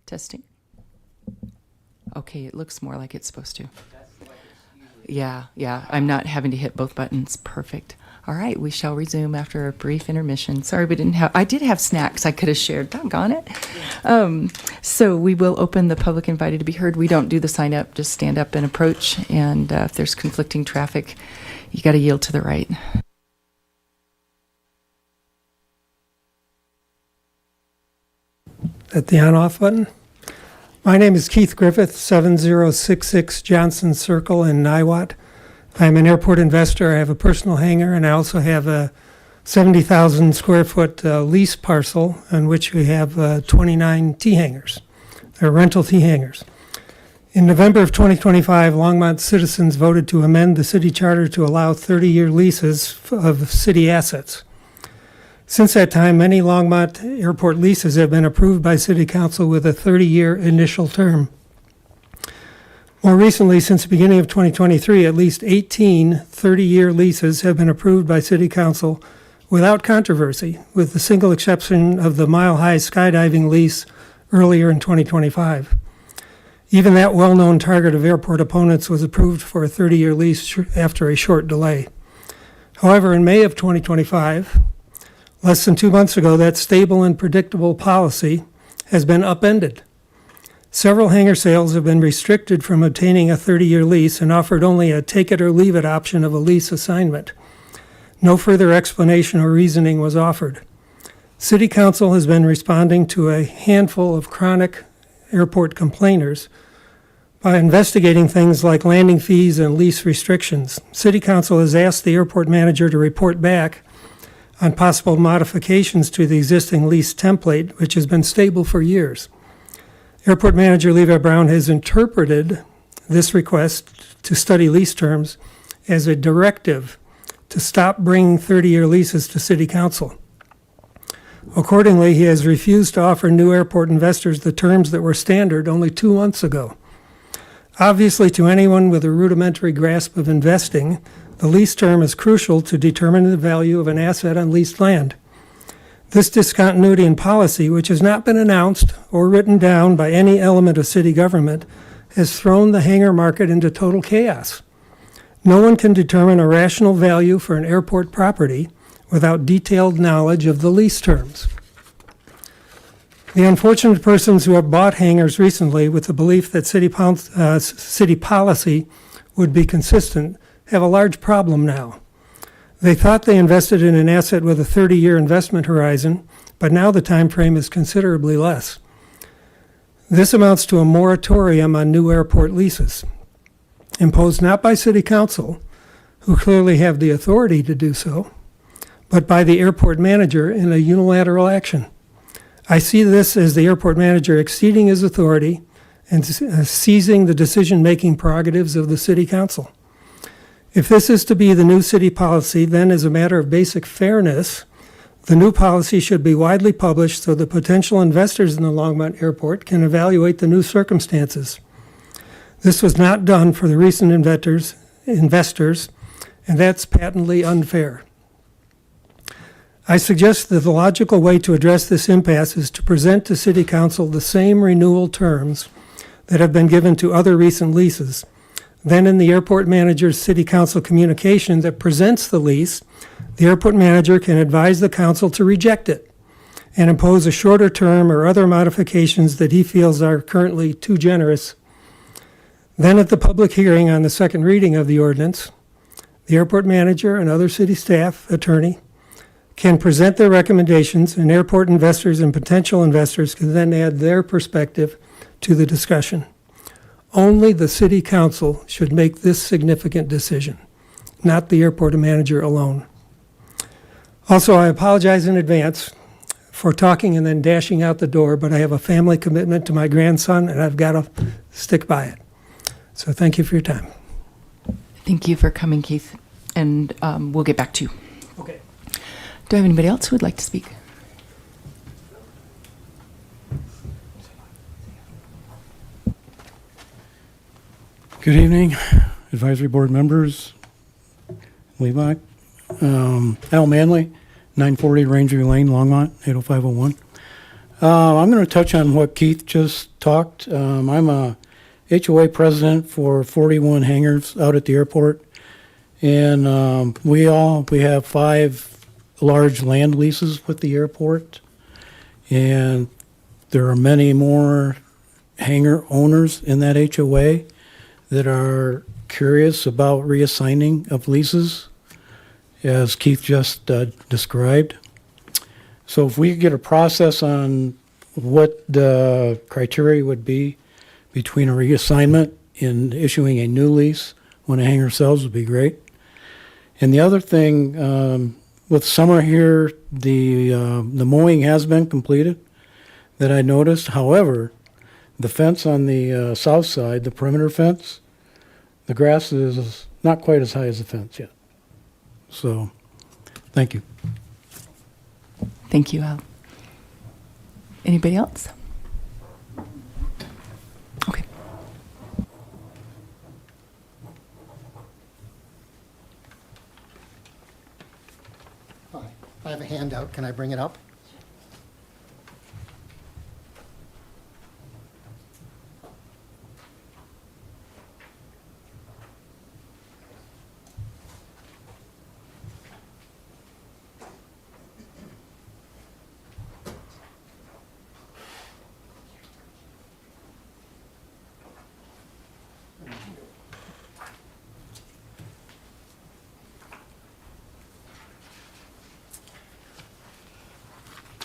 Testing. Okay, it looks more like it's supposed to. Yeah, I'm not having to hit both buttons. Perfect. All right, we shall resume after a brief intermission. Sorry we didn't have, I did have snacks I could have shared. Doggone it. So we will open the public invited to be heard. We don't do the sign up, just stand up and approach. And if there's conflicting traffic, you got to yield to the right. At the on-off button. My name is Keith Griffith, 7066 Johnson Circle in Niwot. I'm an airport investor. I have a personal hangar, and I also have a 70,000 square foot lease parcel on which we have 29 T-hangars. They're rental T-hangars. In November of 2025, Longmont citizens voted to amend the city charter to allow 30-year leases of city assets. Since that time, many Longmont airport leases have been approved by City Council with a 30-year initial term. More recently, since the beginning of 2023, at least 18 30-year leases have been approved by City Council without controversy, with the single exception of the Mile High skydiving lease earlier in 2025. Even that well-known target of airport opponents was approved for a 30-year lease after a short delay. However, in May of 2025, less than 2 months ago, that stable and predictable policy has been upended. Several hangar sales have been restricted from obtaining a 30-year lease and offered only a take-it-or-leave-it option of a lease assignment. No further explanation or reasoning was offered. City Council has been responding to a handful of chronic airport complainers by investigating things like landing fees and lease restrictions. City Council has asked the airport manager to report back on possible modifications to the existing lease template, which has been stable for years. Airport Manager Levi Brown has interpreted this request to study lease terms as a directive to stop bringing 30-year leases to City Council. Accordingly, he has refused to offer new airport investors the terms that were standard only 2 months ago. Obviously, to anyone with a rudimentary grasp of investing, the lease term is crucial to determine the value of an asset on leased land. This discontinuity in policy, which has not been announced or written down by any element of city government, has thrown the hangar market into total chaos. No one can determine a rational value for an airport property without detailed knowledge of the lease terms. The unfortunate persons who have bought hangars recently with the belief that city policy would be consistent have a large problem now. They thought they invested in an asset with a 30-year investment horizon, but now the time frame is considerably less. This amounts to a moratorium on new airport leases, imposed not by City Council, who clearly have the authority to do so, but by the airport manager in a unilateral action. I see this as the airport manager exceeding his authority and seizing the decision-making prerogatives of the City Council. If this is to be the new city policy, then as a matter of basic fairness, the new policy should be widely published so that potential investors in the Longmont Airport can evaluate the new circumstances. This was not done for the recent investors, and that's patently unfair. I suggest that the logical way to address this impasse is to present to City Council the same renewal terms that have been given to other recent leases. Then in the airport manager's City Council communication that presents the lease, the airport manager can advise the council to reject it and impose a shorter term or other modifications that he feels are currently too generous. Then at the public hearing on the second reading of the ordinance, the airport manager and other city staff, attorney, can present their recommendations, and airport investors and potential investors can then add their perspective to the discussion. Only the City Council should make this significant decision, not the airport manager alone. Also, I apologize in advance for talking and then dashing out the door, but I have a family commitment to my grandson, and I've got to stick by it. So thank you for your time. Thank you for coming, Keith, and we'll get back to you. Okay. Do I have anybody else who would like to speak? Good evening, advisory board members, Levi, Al Manley, 940 Ranger Lane, Longmont, 80501. I'm going to touch on what Keith just talked. I'm a HOA president for 41 hangars out at the airport, and we have 5 large land leases with the airport, and there are many more hangar owners in that HOA that are curious about reassigning of leases, as Keith just described. So if we could get a process on what the criteria would be between a reassignment and issuing a new lease when a hangar sells would be great. And the other thing, with summer here, the mowing has been completed that I noticed. However, the fence on the south side, the perimeter fence, the grass is not quite as high as the fence yet. So, thank you. Thank you, Al. Anybody else? Okay. Hi, I have a handout. Can I bring it up?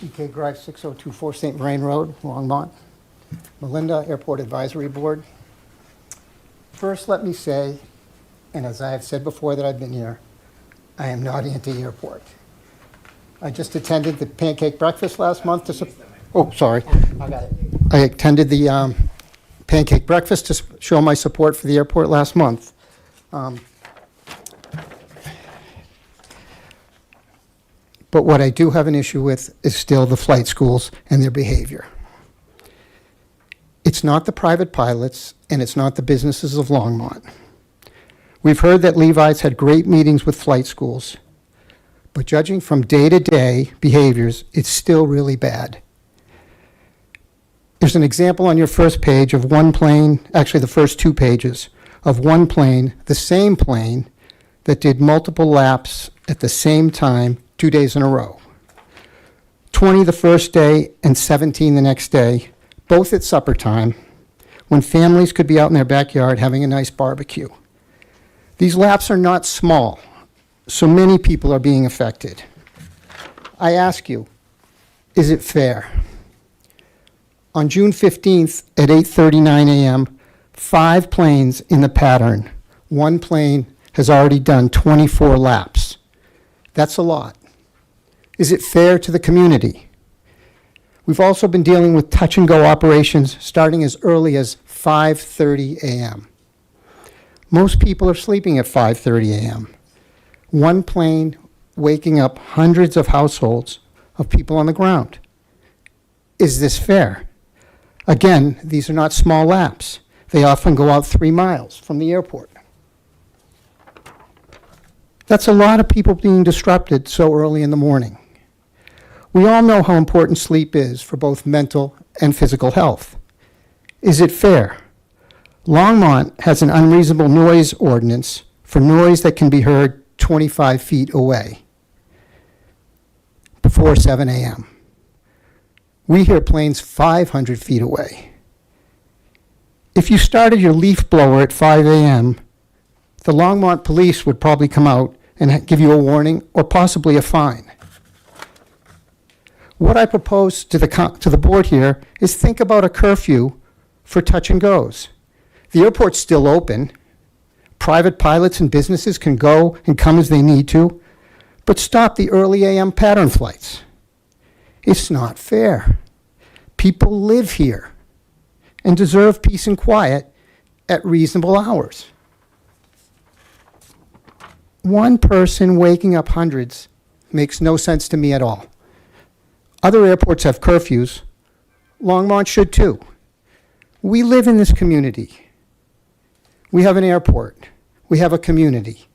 EK Drive, 6024 St. Vrain Road, Longmont. Melinda, Airport Advisory Board. First, let me say, and as I have said before that I've been here, I am not anti-airport. I just attended the pancake breakfast last month to, sorry. I got it. I attended the pancake breakfast to show my support for the airport last month. But what I do have an issue with is still the flight schools and their behavior. It's not the private pilots, and it's not the businesses of Longmont. We've heard that Levi's had great meetings with flight schools, but judging from day-to-day behaviors, it's still really bad. There's an example on your first page of one plane, actually the first 2 pages, of one plane, the same plane, that did multiple laps at the same time 2 days in a row. 20 the first day and 17 the next day, both at supper time, when families could be out in their backyard having a nice barbecue. These laps are not small, so many people are being affected. I ask you, is it fair? On June 15th at 8:39 a.m., 5 planes in the pattern. One plane has already done 24 laps. That's a lot. Is it fair to the community? We've also been dealing with touch-and-go operations starting as early as 5:30 a.m. Most people are sleeping at 5:30 a.m. One plane waking up hundreds of households of people on the ground. Is this fair? Again, these are not small laps. They often go out 3 miles from the airport. That's a lot of people being disrupted so early in the morning. We all know how important sleep is for both mental and physical health. Is it fair? Longmont has an unreasonable noise ordinance for noise that can be heard 25 feet away before 7 a.m. We hear planes 500 feet away. If you started your leaf blower at 5 a.m., the Longmont police would probably come out and give you a warning or possibly a fine. What I propose to the board here is think about a curfew for touch and goes. The airport's still open. Private pilots and businesses can go and come as they need to, but stop the early AM pattern flights. It's not fair. People live here and deserve peace and quiet at reasonable hours. One person waking up hundreds makes no sense to me at all. Other airports have curfews. Longmont should too. We live in this community. We have an airport. We have a community.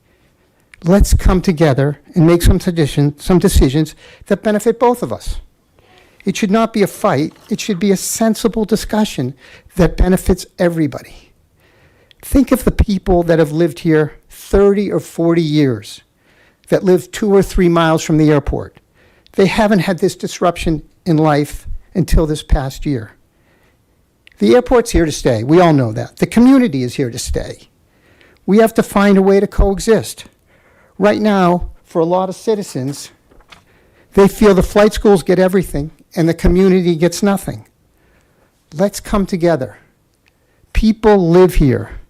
Let's come together and make some decisions that benefit both of us. It should not be a fight. It should be a sensible discussion that benefits everybody. Think of the people that have lived here 30 or 40 years, that live 2 or 3 miles from the airport. They haven't had this disruption in life until this past year. The airport's here to stay. We all know that. The community is here to stay. We have to find a way to coexist. Right now, for a lot of citizens, they feel the flight schools get everything and the community gets nothing. Let's come together. People live here.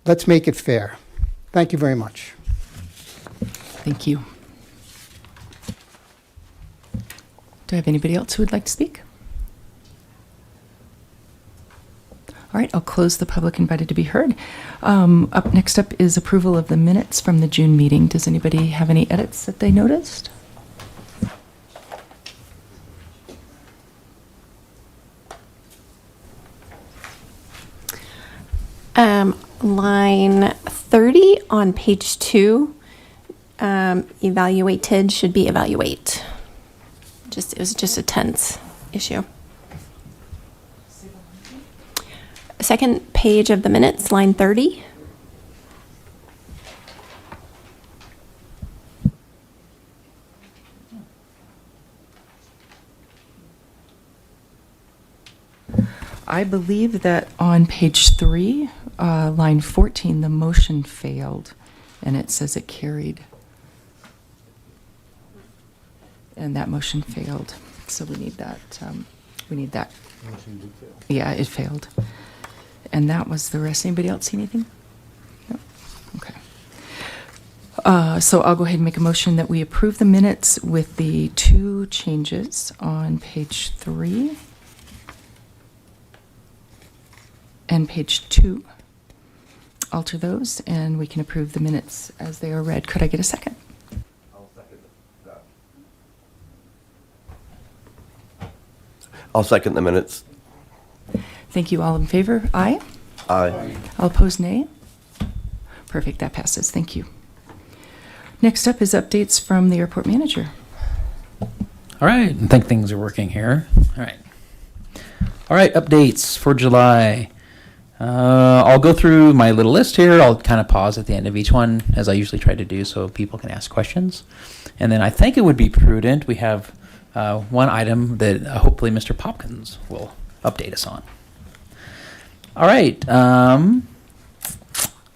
Let's make it fair. Thank you very much. Thank you. Do I have anybody else who would like to speak? All right, I'll close the public invited to be heard. Next up is approval of the minutes from the June meeting. Does anybody have any edits that they noticed? Line 30 on page 2, evaluated should be evaluate. It was just a tense issue. Second page of the minutes, line 30. I believe that on page 3, line 14, the motion failed, and it says it carried. And that motion failed, so we need that. Yeah, it failed. And that was the rest. Anybody else see anything? No? Okay. So I'll go ahead and make a motion that we approve the minutes with the 2 changes on page 3 and page 2. Alter those, and we can approve the minutes as they are read. Could I get a second? I'll second the minutes. Thank you. All in favor? Aye. Aye. All opposed, nay? Perfect, that passes. Thank you. Next up is updates from the airport manager. All right, I think things are working here. All right, updates for July. I'll go through my little list here. I'll kind of pause at the end of each one, as I usually try to do, so people can ask questions. And then I think it would be prudent, we have one item that hopefully Mr. Popkins will update us on. All right,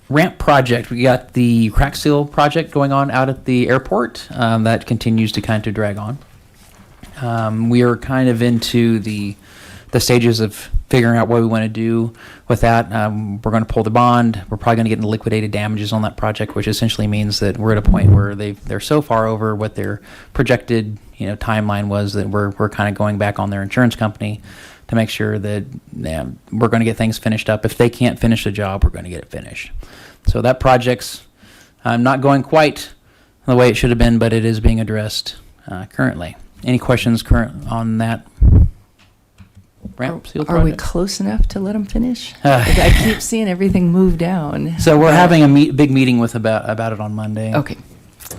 ramp project. We got the crack seal project going on out at the airport. That continues to kind of drag on. We are kind of into the stages of figuring out what we want to do with that. We're going to pull the bond. We're probably going to get into liquidated damages on that project, which essentially means that we're at a point where they're so far over what their projected timeline was that we're kind of going back on their insurance company to make sure that we're going to get things finished up. If they can't finish the job, we're going to get it finished. So that project's not going quite the way it should have been, but it is being addressed currently. Any questions on that ramp seal project? Are we close enough to let them finish? I keep seeing everything move down. So we're having a big meeting with about it on Monday. Okay.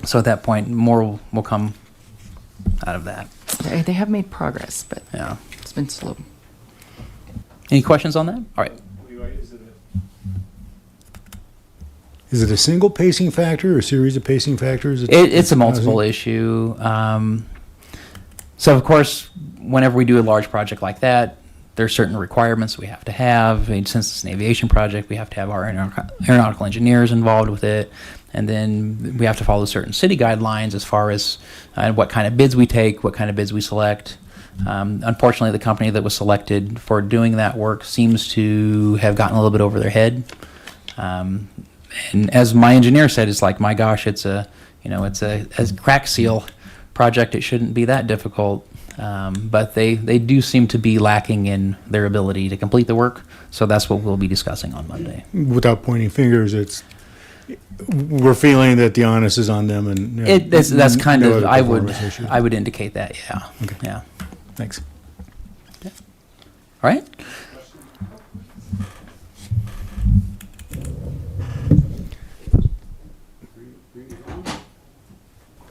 So at that point, more will come out of that. They have made progress, but Yeah. it's been slow. Any questions on that? All right. Is it a single pacing factor or a series of pacing factors? It's a multiple issue. So of course, whenever we do a large project like that, there's certain requirements we have to have. I mean, since it's an aviation project, we have to have our aeronautical engineers involved with it. And then we have to follow certain city guidelines as far as what kind of bids we take, what kind of bids we select. Unfortunately, the company that was selected for doing that work seems to have gotten a little bit over their head. And as my engineer said, it's like, my gosh, it's a crack seal project. It shouldn't be that difficult. But they do seem to be lacking in their ability to complete the work. So that's what we'll be discussing on Monday. Without pointing fingers, we're feeling that the onus is on them, and That's kind no of, other performance issues. I would indicate that, yeah. Okay. Yeah. Thanks. All right.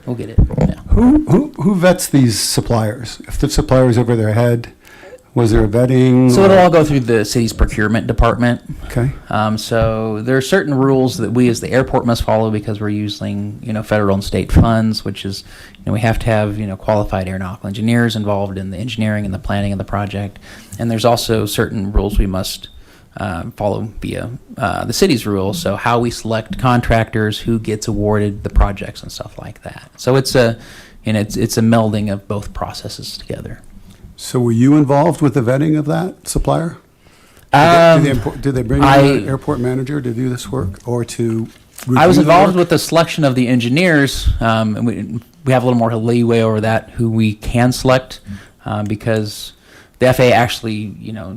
we'll get it. Yeah. Who vets these suppliers? If the supplier's over their head, was there a vetting? So it'll all go through the city's procurement department. Okay. So there are certain rules that we as the airport must follow because we're using, federal and state funds, which is, we have to have, qualified aeronautical engineers involved in the engineering and the planning of the project. And there's also certain rules we must follow via the city's rules. So how we select contractors, who gets awarded the projects and stuff like that. So it's it's a melding of both processes together. So were you involved with the vetting of that supplier? Did they bring in an airport manager to do this work or to I was review the involved work? with the selection of the engineers. And we have a little more leeway over that, who we can select, because the FAA actually,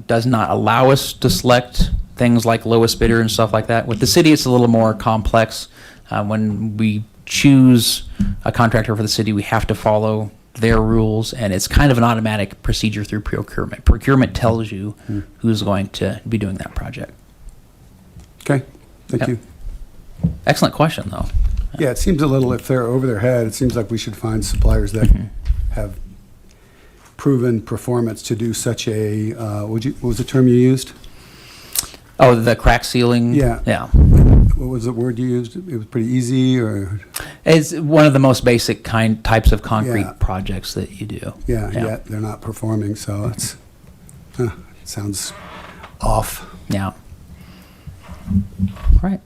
does not allow us to select things like lowest bidder and stuff like that. With the city, it's a little more complex. When we choose a contractor for the city, we have to follow their rules, and it's kind of an automatic procedure through procurement. Procurement tells you who's going to be doing that project. Okay, thank Yep. you. Excellent question, though. Yeah, it seems a little, if they're over their head, it seems like we should find suppliers that have proven performance to do such a, what was the term you used? Oh, the crack ceiling? Yeah. Yeah. What was the word you used? It was pretty easy, or? It's one of the most basic types of concrete Yeah. projects that you do. Yeah, yet they're not performing, so it sounds off. Yeah. All right.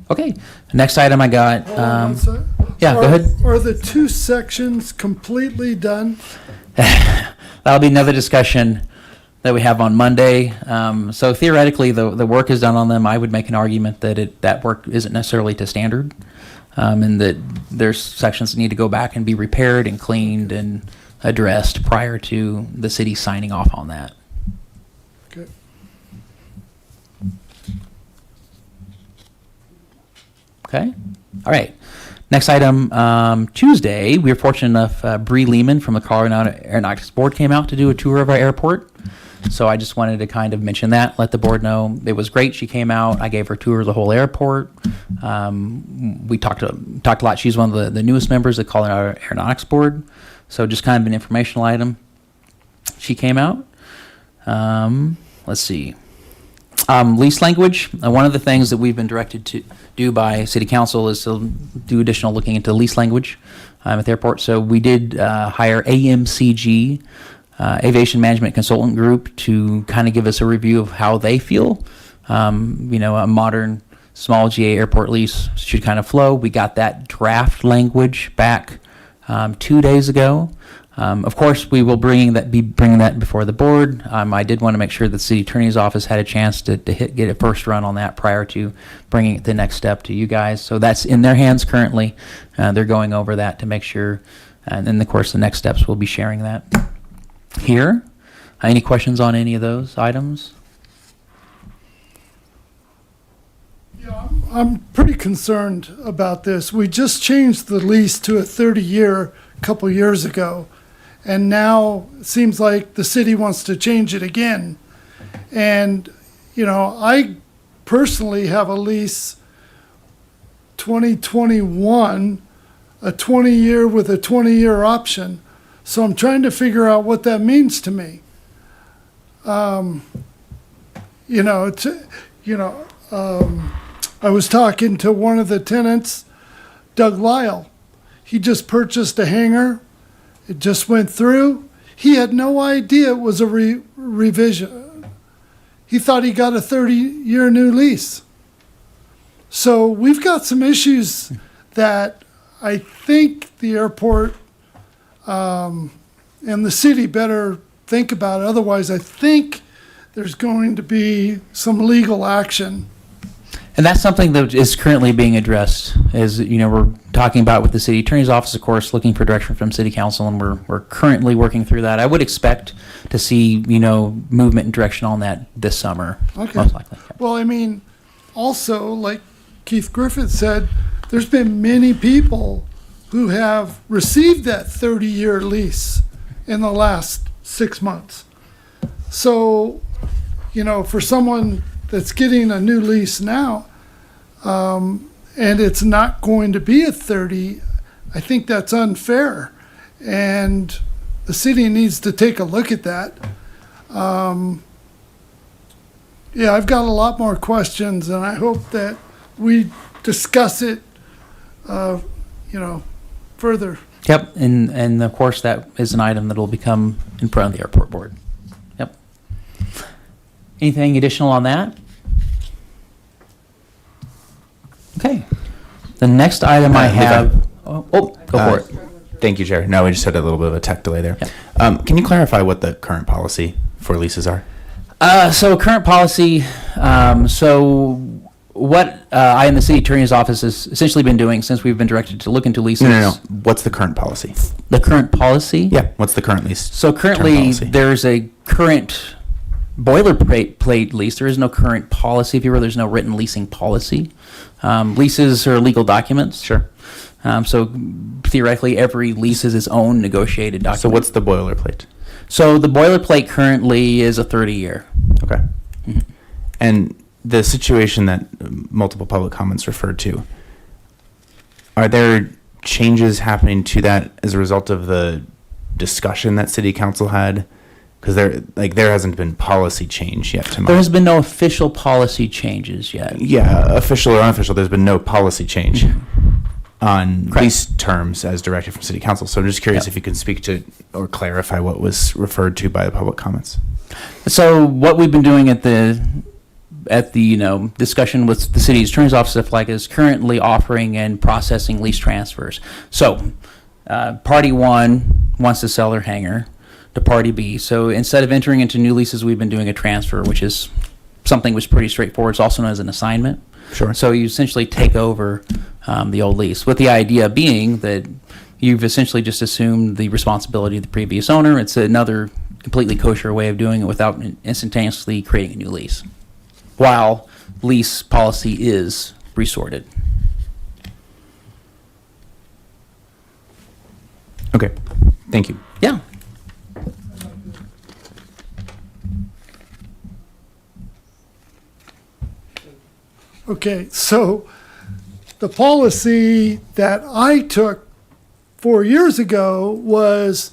Okay. Next item I got. Yeah, go ahead. Are the two sections completely done? That'll be another discussion that we have on Monday. So theoretically, the work is done on them. I would make an argument that that work isn't necessarily to standard, and that there's sections that need to go back and be repaired and cleaned and addressed prior to the city signing off on that. Okay. Okay. All right. Next item, Tuesday, we were fortunate enough, Bree Lehman from the Colorado Aeronautics Board came out to do a tour of our airport. So I just wanted to kind of mention that, let the board know. It was great. She came out. I gave her a tour of the whole airport. We talked a lot. She's one of the newest members of the Colorado Aeronautics Board. So just kind of an informational item. She came out. Let's see. Lease language. One of the things that we've been directed to do by City Council is to do additional looking into lease language at the airport. So we did hire AMCG, Aviation Management Consultant Group, to kind of give us a review of how they feel. A modern small GA airport lease should kind of flow. We got that draft language back 2 days ago. Of course, we will be bringing that before the board. I did want to make sure the city attorney's office had a chance to get a first run on that prior to bringing it the next step to you guys. So that's in their hands currently. They're going over that to make sure. And then, of course, the next steps, we'll be sharing that here. Any questions on any of those items? Yeah, I'm pretty concerned about this. We just changed the lease to a 30-year a couple years ago, and now it seems like the city wants to change it again. And, I personally have a lease 2021, a 20-year with a 20-year option. So I'm trying to figure out what that means to me. I was talking to one of the tenants, Doug Lyle. He just purchased a hangar. It just went through. He had no idea it was a revision. He thought he got a 30-year new lease. So we've got some issues that I think the airport and the city better think about it. Otherwise, I think there's going to be some legal action. And that's something that is currently being addressed. As we're talking about with the city attorney's office, of course, looking for direction from city council, and we're currently working through that. I would expect to see movement and direction on that this summer, Okay. most likely. Well, also, like Keith Griffith said, there's been many people who have received that 30-year lease in the last 6 months. So, for someone that's getting a new lease now, and it's not going to be a 30, I think that's unfair, and the city needs to take a look at that. Yeah, I've got a lot more questions, and I hope that we discuss it, further. Yep, and of course, that is an item that will become in front of the airport board. Yep. Anything additional on that? Okay. The next item I have, go for it. Thank you, Chair. No, we just had a little bit of a tech delay there. Can you clarify what the current policy for leases are? So current policy, so what I in the city attorney's office has essentially been doing since we've been directed to look into leases. No. What's the current policy? The current policy? Yeah. What's the current lease? So term currently, policy? there's a current boilerplate lease. There is no current policy, if you will. There's no written leasing policy. Leases are legal documents. Sure. So theoretically, every lease is its own negotiated document. So what's the boilerplate? So the boilerplate currently is a 30-year. Okay. And the situation that multiple public comments referred to, are there changes happening to that as a result of the discussion that City Council had? Because there hasn't been policy change yet. There has been no official policy changes yet. Yeah, official or unofficial, there's been no policy change on lease terms as directed from City Council. So I'm just curious if you can speak to or clarify what was referred to by the public comments. So what we've been doing at the discussion with the city's attorney's office is currently offering and processing lease transfers. So party one wants to sell their hangar to party B. So instead of entering into new leases, we've been doing a transfer, which is something was pretty straightforward. It's also known as an assignment. Sure. So you essentially take over the old lease, with the idea being that you've essentially just assumed the responsibility of the previous owner. It's another completely kosher way of doing it without instantaneously creating a new lease, while lease policy is resorted. Okay. Thank you. Yeah. Okay, so the policy that I took 4 years ago was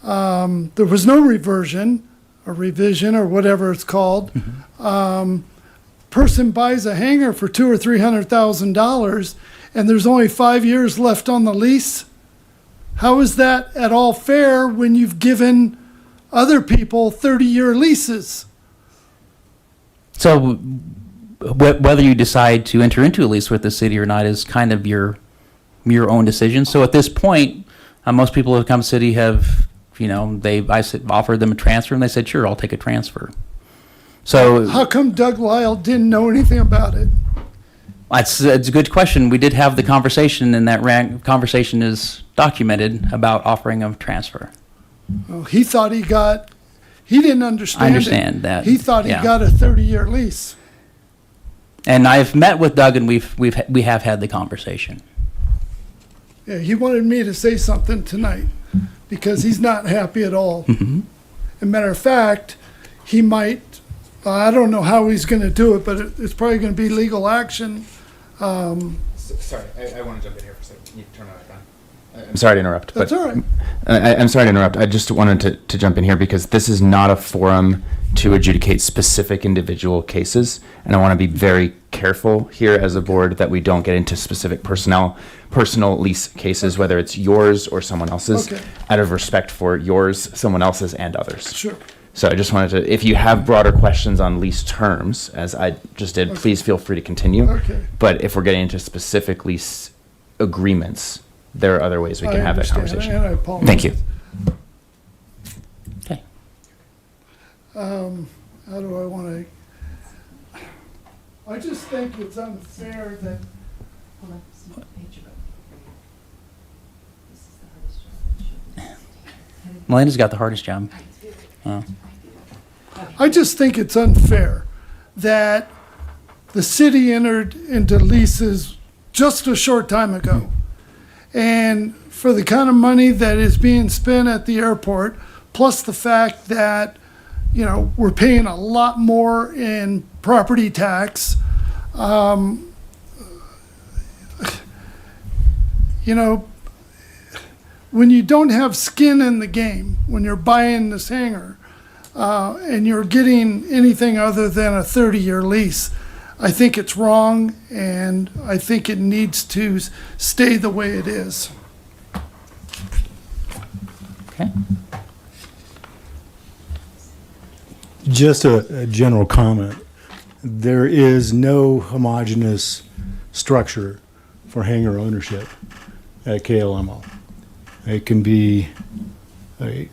there was no reversion or revision or whatever it's called. Person buys a hangar for $200,000 or $300,000, and there's only 5 years left on the lease. How is that at all fair when you've given other people 30-year leases? So whether you decide to enter into a lease with the city or not is kind of your own decision. So at this point, most people who have come to the city have, I offered them a transfer, and they said, sure, I'll take a transfer. So How come Doug Lyle didn't know anything about it? it's a good question. We did have the conversation, and that conversation is documented about offering a transfer. Oh, he thought he didn't understand I understand it. that, He thought he yeah. got a 30-year lease. And I've met with Doug, and we have had the conversation. Yeah, he wanted me to say something tonight because he's not happy at all. As a matter of fact, he might, I don't know how he's going to do it, but it's probably going to be legal action. Sorry, I want to jump in here for a second. Can you turn it back on? I'm sorry to interrupt. That's all right. I'm sorry to interrupt. I just wanted to jump in here because this is not a forum to adjudicate specific individual cases, and I want to be very careful here as a board that we don't get into specific personal lease cases, whether it's yours or someone else's, out of respect for yours, someone else's, and others. Sure. So I just wanted to, if you have broader questions on lease terms, as I just did, please feel free to continue. Okay. But if we're getting into specific lease agreements, there are other ways we can have that understand, conversation. and I apologize. Thank you. Okay. How do I want to? I just think it's unfair that. Melinda's got the hardest job. Oh. I just think it's unfair that the city entered into leases just a short time ago. And for the kind of money that is being spent at the airport, plus the fact that, we're paying a lot more in property tax, when you don't have skin in the game, when you're buying this hangar, and you're getting anything other than a 30-year lease, I think it's wrong, and I think it needs to stay the way it is. Okay. Just a general comment. There is no homogeneous structure for hangar ownership at KLMO. It can be a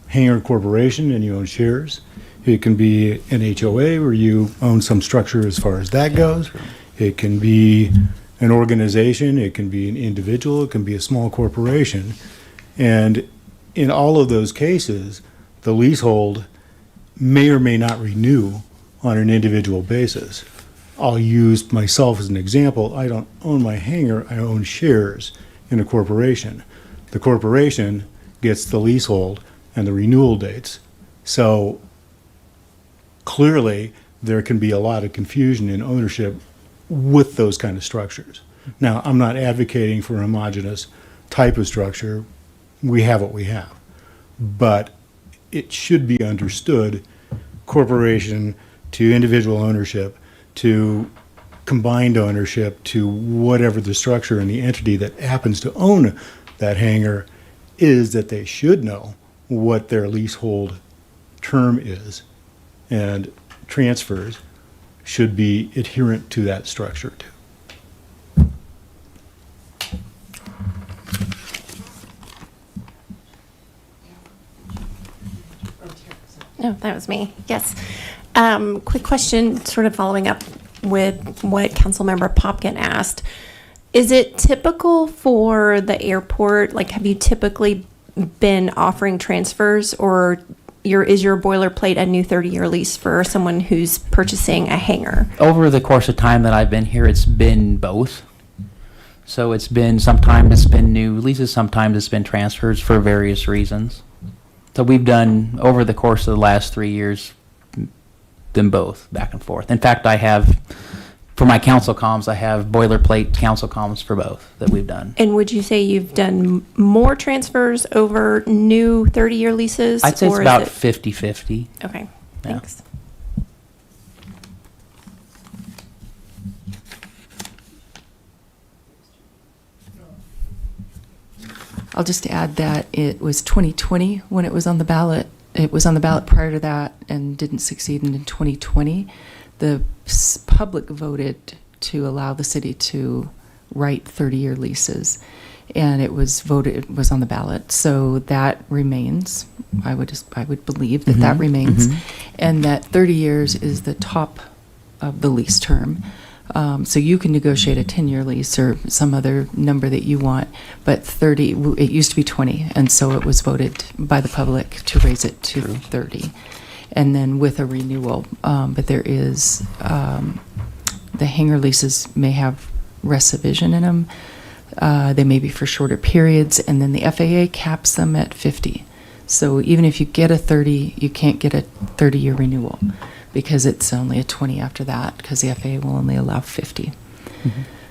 hangar corporation and you own shares. It can be an HOA where you own some structure as far as that goes. It can be an organization. It can be an individual. It can be a small corporation. And in all of those cases, the leasehold may or may not renew on an individual basis. I'll use myself as an example. I don't own my hangar. I own shares in a corporation. The corporation gets the leasehold and the renewal dates. So clearly, there can be a lot of confusion in ownership with those kind of structures. Now, I'm not advocating for a homogeneous type of structure. We have what we have. But it should be understood, corporation to individual ownership to combined ownership to whatever the structure and the entity that happens to own that hangar is, that they should know what their leasehold term is, and transfers should be adherent to that structure too. No, that was me. Yes. Quick question, sort of following up with what Councilmember Popkin asked. Is it typical for the airport, like have you typically been offering transfers, or is your boilerplate a new 30-year lease for someone who's purchasing a hangar? Over the course of time that I've been here, it's been both. So it's been, sometimes it's been new leases, sometimes it's been transfers for various reasons. So we've done, over the course of the last 3 years, them both, back and forth. In fact, I have, for my council comms, I have boilerplate council comms for both that we've done. And would you say you've done more transfers over new 30-year leases? I'd say it's or is about it- 50-50. Okay, Yeah. thanks. I'll just add that it was 2020 when it was on the ballot. It was on the ballot prior to that and didn't succeed. And in 2020, the public voted to allow the city to write 30-year leases. And it was voted, it was on the ballot. So that remains. I would believe that that remains. And that 30 years is the top of the lease term. So you can negotiate a 10-year lease or some other number that you want, but 30, it used to be 20, and so it was voted by the public to raise it to 30. And then with a renewal, but there is, the hangar leases may have recision in them. They may be for shorter periods, and then the FAA caps them at 50. So even if you get a 30, you can't get a 30-year renewal, because it's only a 20 after that, because the FAA will only allow 50.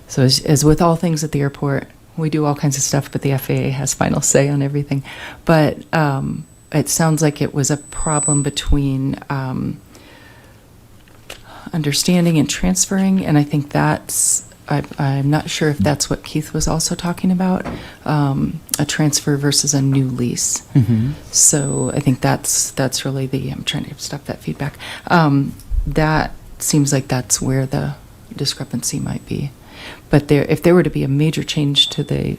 So as with all things at the airport, we do all kinds of stuff, but the FAA has final say on everything. But it sounds like it was a problem between understanding and transferring, and I think that's, I'm not sure if that's what Keith was also talking about, a transfer versus a new lease. So I think that's really the, I'm trying to stop that feedback. That seems like that's where the discrepancy might be. But if there were to be a major change to the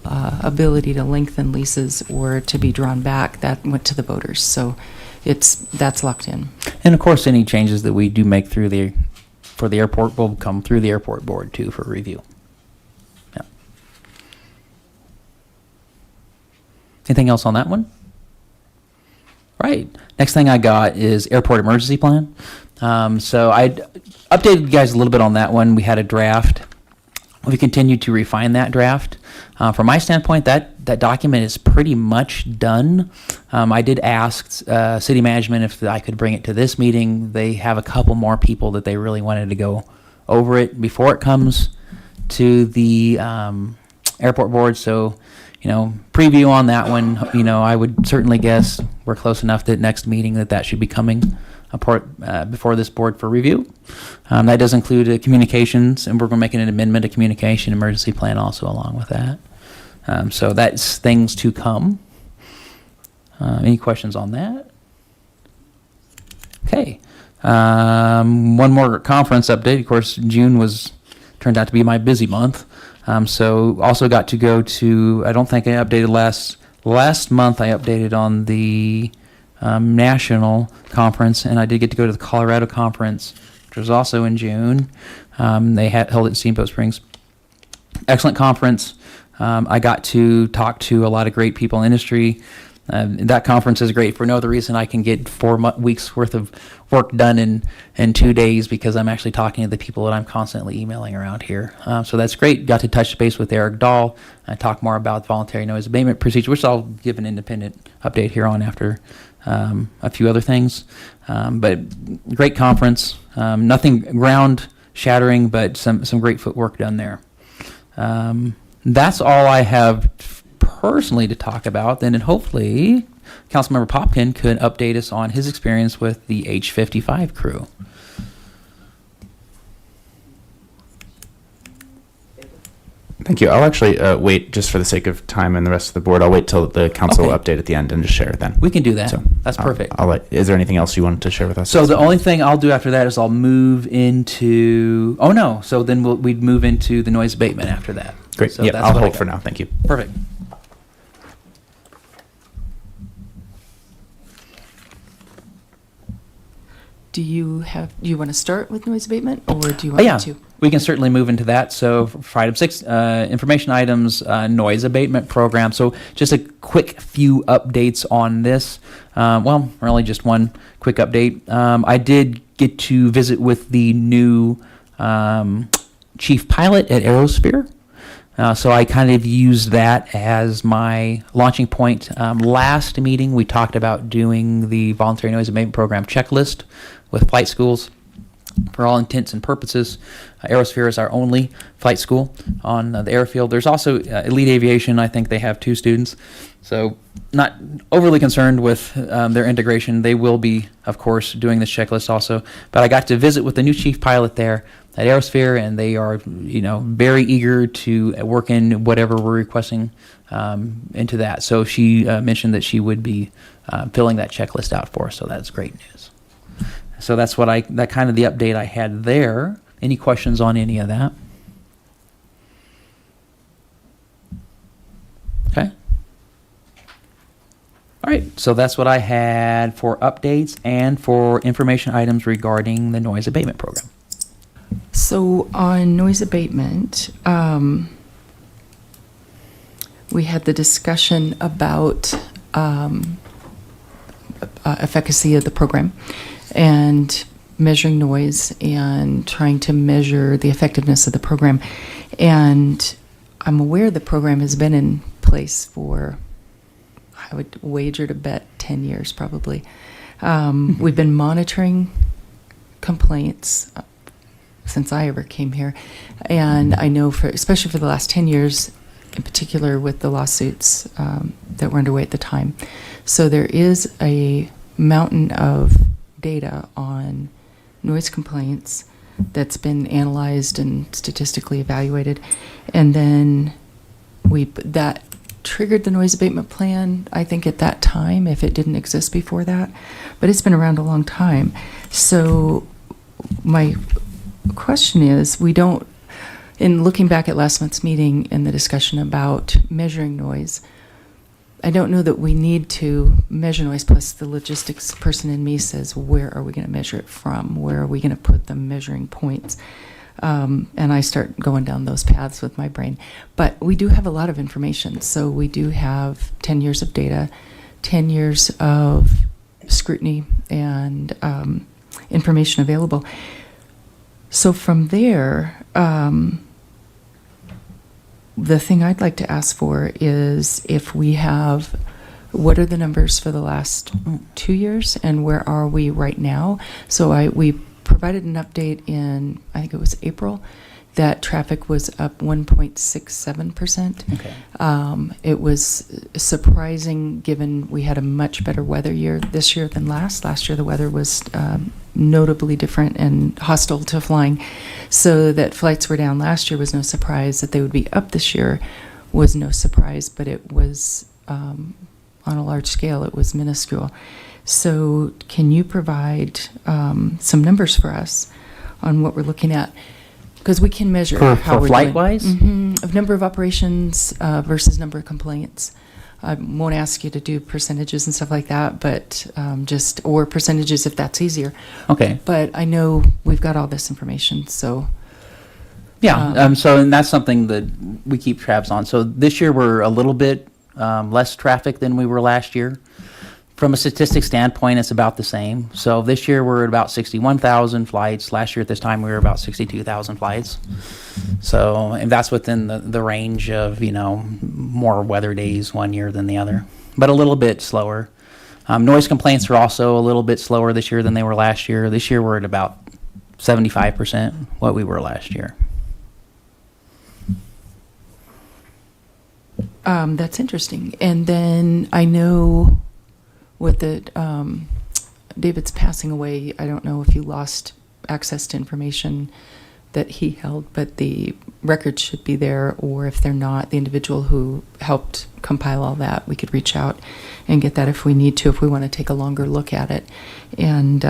ability to lengthen leases or to be drawn back, that went to the voters. So that's locked in. And of course, any changes that we do make for the airport will come through the airport board too for review. Yeah. Anything else on that one? Right. Next thing I got is airport emergency plan. So I updated you guys a little bit on that one. We had a draft. We continue to refine that draft. From my standpoint, that document is pretty much done. I did ask city management if I could bring it to this meeting. They have a couple more people that they really wanted to go over it before it comes to the airport board. So, preview on that one. I would certainly guess we're close enough that next meeting that should be coming before this board for review. That does include communications, and we're going to make an amendment to communication emergency plan also along with that. So that's things to come. Any questions on that? Okay. One more conference update. Of course, June turned out to be my busy month. So also got to go to, I don't think I updated last month. I updated on the national conference, and I did get to go to the Colorado conference, which was also in June. They held it in Steamboat Springs. Excellent conference. I got to talk to a lot of great people in industry. That conference is great for no other reason. I can get 4 weeks worth of work done in 2 days because I'm actually talking to the people that I'm constantly emailing around here. So that's great. Got to touch base with Eric Dahl and talk more about voluntary noise abatement procedure, which I'll give an independent update here on after a few other things. But great conference. Nothing ground shattering, but some great footwork done there. That's all I have personally to talk about. Then, and hopefully, Councilmember Popkin could update us on his experience with the H-55 crew. Thank you. I'll actually wait, just for the sake of time and the rest of the board. I'll wait till the council Okay. update at the end and just share it then. We can do that. So, That's perfect. Is there anything else you wanted to share with us? So the only thing I'll do after that is I'll move into. Oh no! So then we'd move into the noise abatement after that. Great. So Yeah, that's I'll what I hold got. for now. Thank you. Perfect. Do you want to start with noise abatement, or do you want Yeah, me to? we can certainly move into that. So for item 6, information items, noise abatement program. So just a quick few updates on this. Well, really just one quick update. I did get to visit with the new chief pilot at Aerosphere. So I kind of used that as my launching point. Last meeting, we talked about doing the voluntary noise abatement program checklist with flight schools. For all intents and purposes, Aerosphere is our only flight school on the airfield. There's also Elite Aviation. I think they have 2 students. So not overly concerned with their integration. They will be, of course, doing this checklist also. But I got to visit with the new chief pilot there at Aerosphere, and they are, very eager to work in whatever we're requesting into that. So she mentioned that she would be filling that checklist out for us. So that's great news. So that's that kind of the update I had there. Any questions on any of that? Okay. All right, so that's what I had for updates and for information items regarding the noise abatement program. So on noise abatement, we had the discussion about efficacy of the program and measuring noise and trying to measure the effectiveness of the program. And I'm aware the program has been in place for, I would wager to bet, 10 years probably. We've been monitoring complaints since I ever came here. And I know, especially for the last 10 years, in particular with the lawsuits that were underway at the time. So there is a mountain of data on noise complaints that's been analyzed and statistically evaluated. And then that triggered the noise abatement plan, I think, at that time, if it didn't exist before that. But it's been around a long time. So my question is, in looking back at last month's meeting and the discussion about measuring noise, I don't know that we need to measure noise, plus the logistics person in me says, where are we going to measure it from? Where are we going to put the measuring points? And I start going down those paths with my brain. But we do have a lot of information. So we do have 10 years of data, 10 years of scrutiny and information available. So from there, the thing I'd like to ask for is what are the numbers for the last 2 years and where are we right now? So we provided an update in, I think it was April, that traffic was up 1.67%. Okay. It was surprising given we had a much better weather year this year than last. Last year the weather was notably different and hostile to flying. So that flights were down last year was no surprise. That they would be up this year was no surprise, but it was on a large scale, it was minuscule. So can you provide some numbers for us on what we're looking at? Because we can measure For how we're flight-wise? doing. Of number of operations versus number of complaints. I won't ask you to do percentages and stuff like that, but or percentages if that's easier. Okay. But I know we've got all this information, so. Yeah. So, and that's something that we keep tabs on. So this year we're a little bit less traffic than we were last year. From a statistics standpoint, it's about the same. So this year we're at about 61,000 flights. Last year at this time we were about 62,000 flights. So, and that's within the range of, more weather days one year than the other, but a little bit slower. Noise complaints are also a little bit slower this year than they were last year. This year we're at about 75% what we were last year. That's interesting. And then I know with David's passing away, I don't know if you lost access to information that he held, but the records should be there, or if they're not, the individual who helped compile all that, we could reach out and get that if we need to, if we want to take a longer look at it and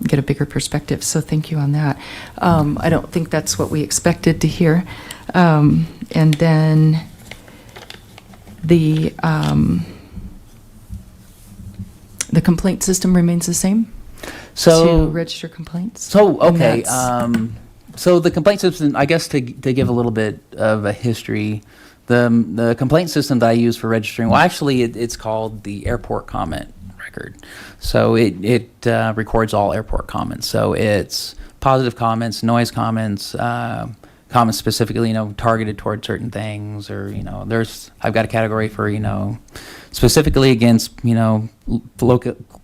get a bigger perspective. So thank you on that. I don't think that's what we expected to hear. And then the complaint system remains the same? So to register complaints? So, And okay. that's- So the complaint system, I guess to give a little bit of a history, the complaint system that I use for registering, well, actually it's called the airport comment record. So it records all airport comments. So it's positive comments, noise comments, comments specifically, targeted toward certain things, or, I've got a category for, specifically against,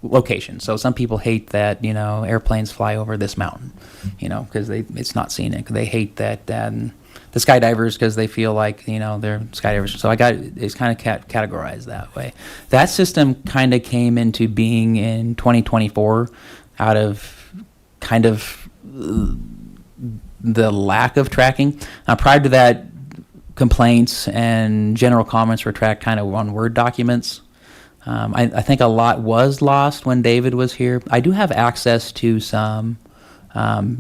location. So some people hate that, airplanes fly over this mountain, because it's not scenic. They hate that, the skydivers, because they feel like, they're skydivers. So it's kind of categorized that way. That system kind of came into being in 2024 out of kind of the lack of tracking. Prior to that, complaints and general comments were tracked kind of on Word documents. I think a lot was lost when David was here. I do have access to some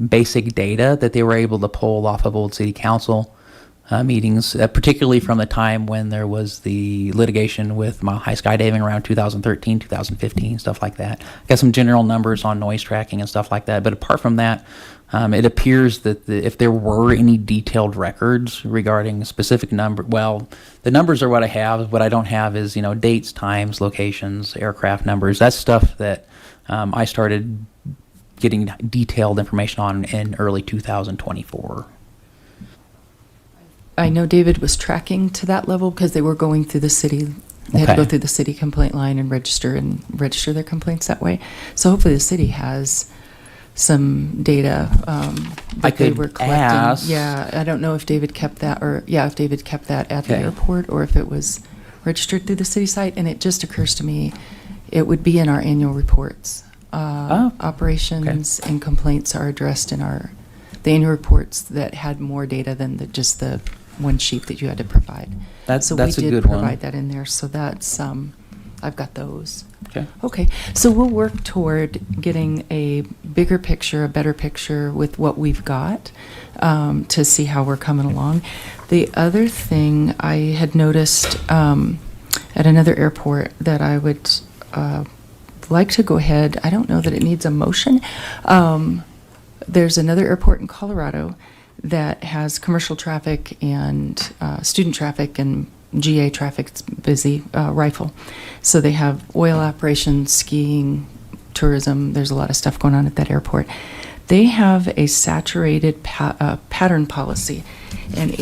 basic data that they were able to pull off of old city council meetings, particularly from the time when there was the litigation with Mile High skydiving around 2013, 2015, stuff like that. Got some general numbers on noise tracking and stuff like that. But apart from that, it appears that if there were any detailed records regarding a specific number, well, the numbers are what I have. What I don't have is, dates, times, locations, aircraft numbers. That's stuff that I started getting detailed information on in early 2024. I know David was tracking to that level because they were going through the city. They had to go Okay. through the city complaint line and register their complaints that way. So hopefully the city has some data that I they could were collecting. ask. Yeah, I don't know if David kept that, if David kept that at the Okay. airport, or if it was registered through the city site. And it just occurs to me, it would be in our annual reports. Operations and complaints are addressed in the annual reports that had more data than just the one sheet that you had to provide. That's we a did good one. provide that in there, so that's I've got those. Okay. Okay, so we'll work toward getting a bigger picture, a better picture with what we've got to see how we're coming along. The other thing I had noticed at another airport that I would like to go ahead, I don't know that it needs a motion. There's another airport in Colorado that has commercial traffic and student traffic and GA traffic. It's busy, Rifle. So they have oil operations, skiing, tourism. There's a lot of stuff going on at that airport. They have a saturated pattern policy. And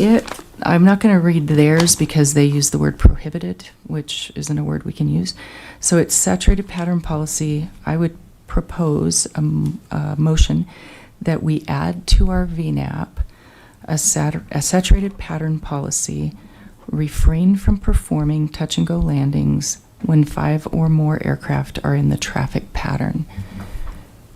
I'm not going to read theirs because they use the word prohibited, which isn't a word we can use. So it's saturated pattern policy. I would propose a motion that we add to our VNAP a saturated pattern policy, refrain from performing touch-and-go landings when 5 or more aircraft are in the traffic pattern.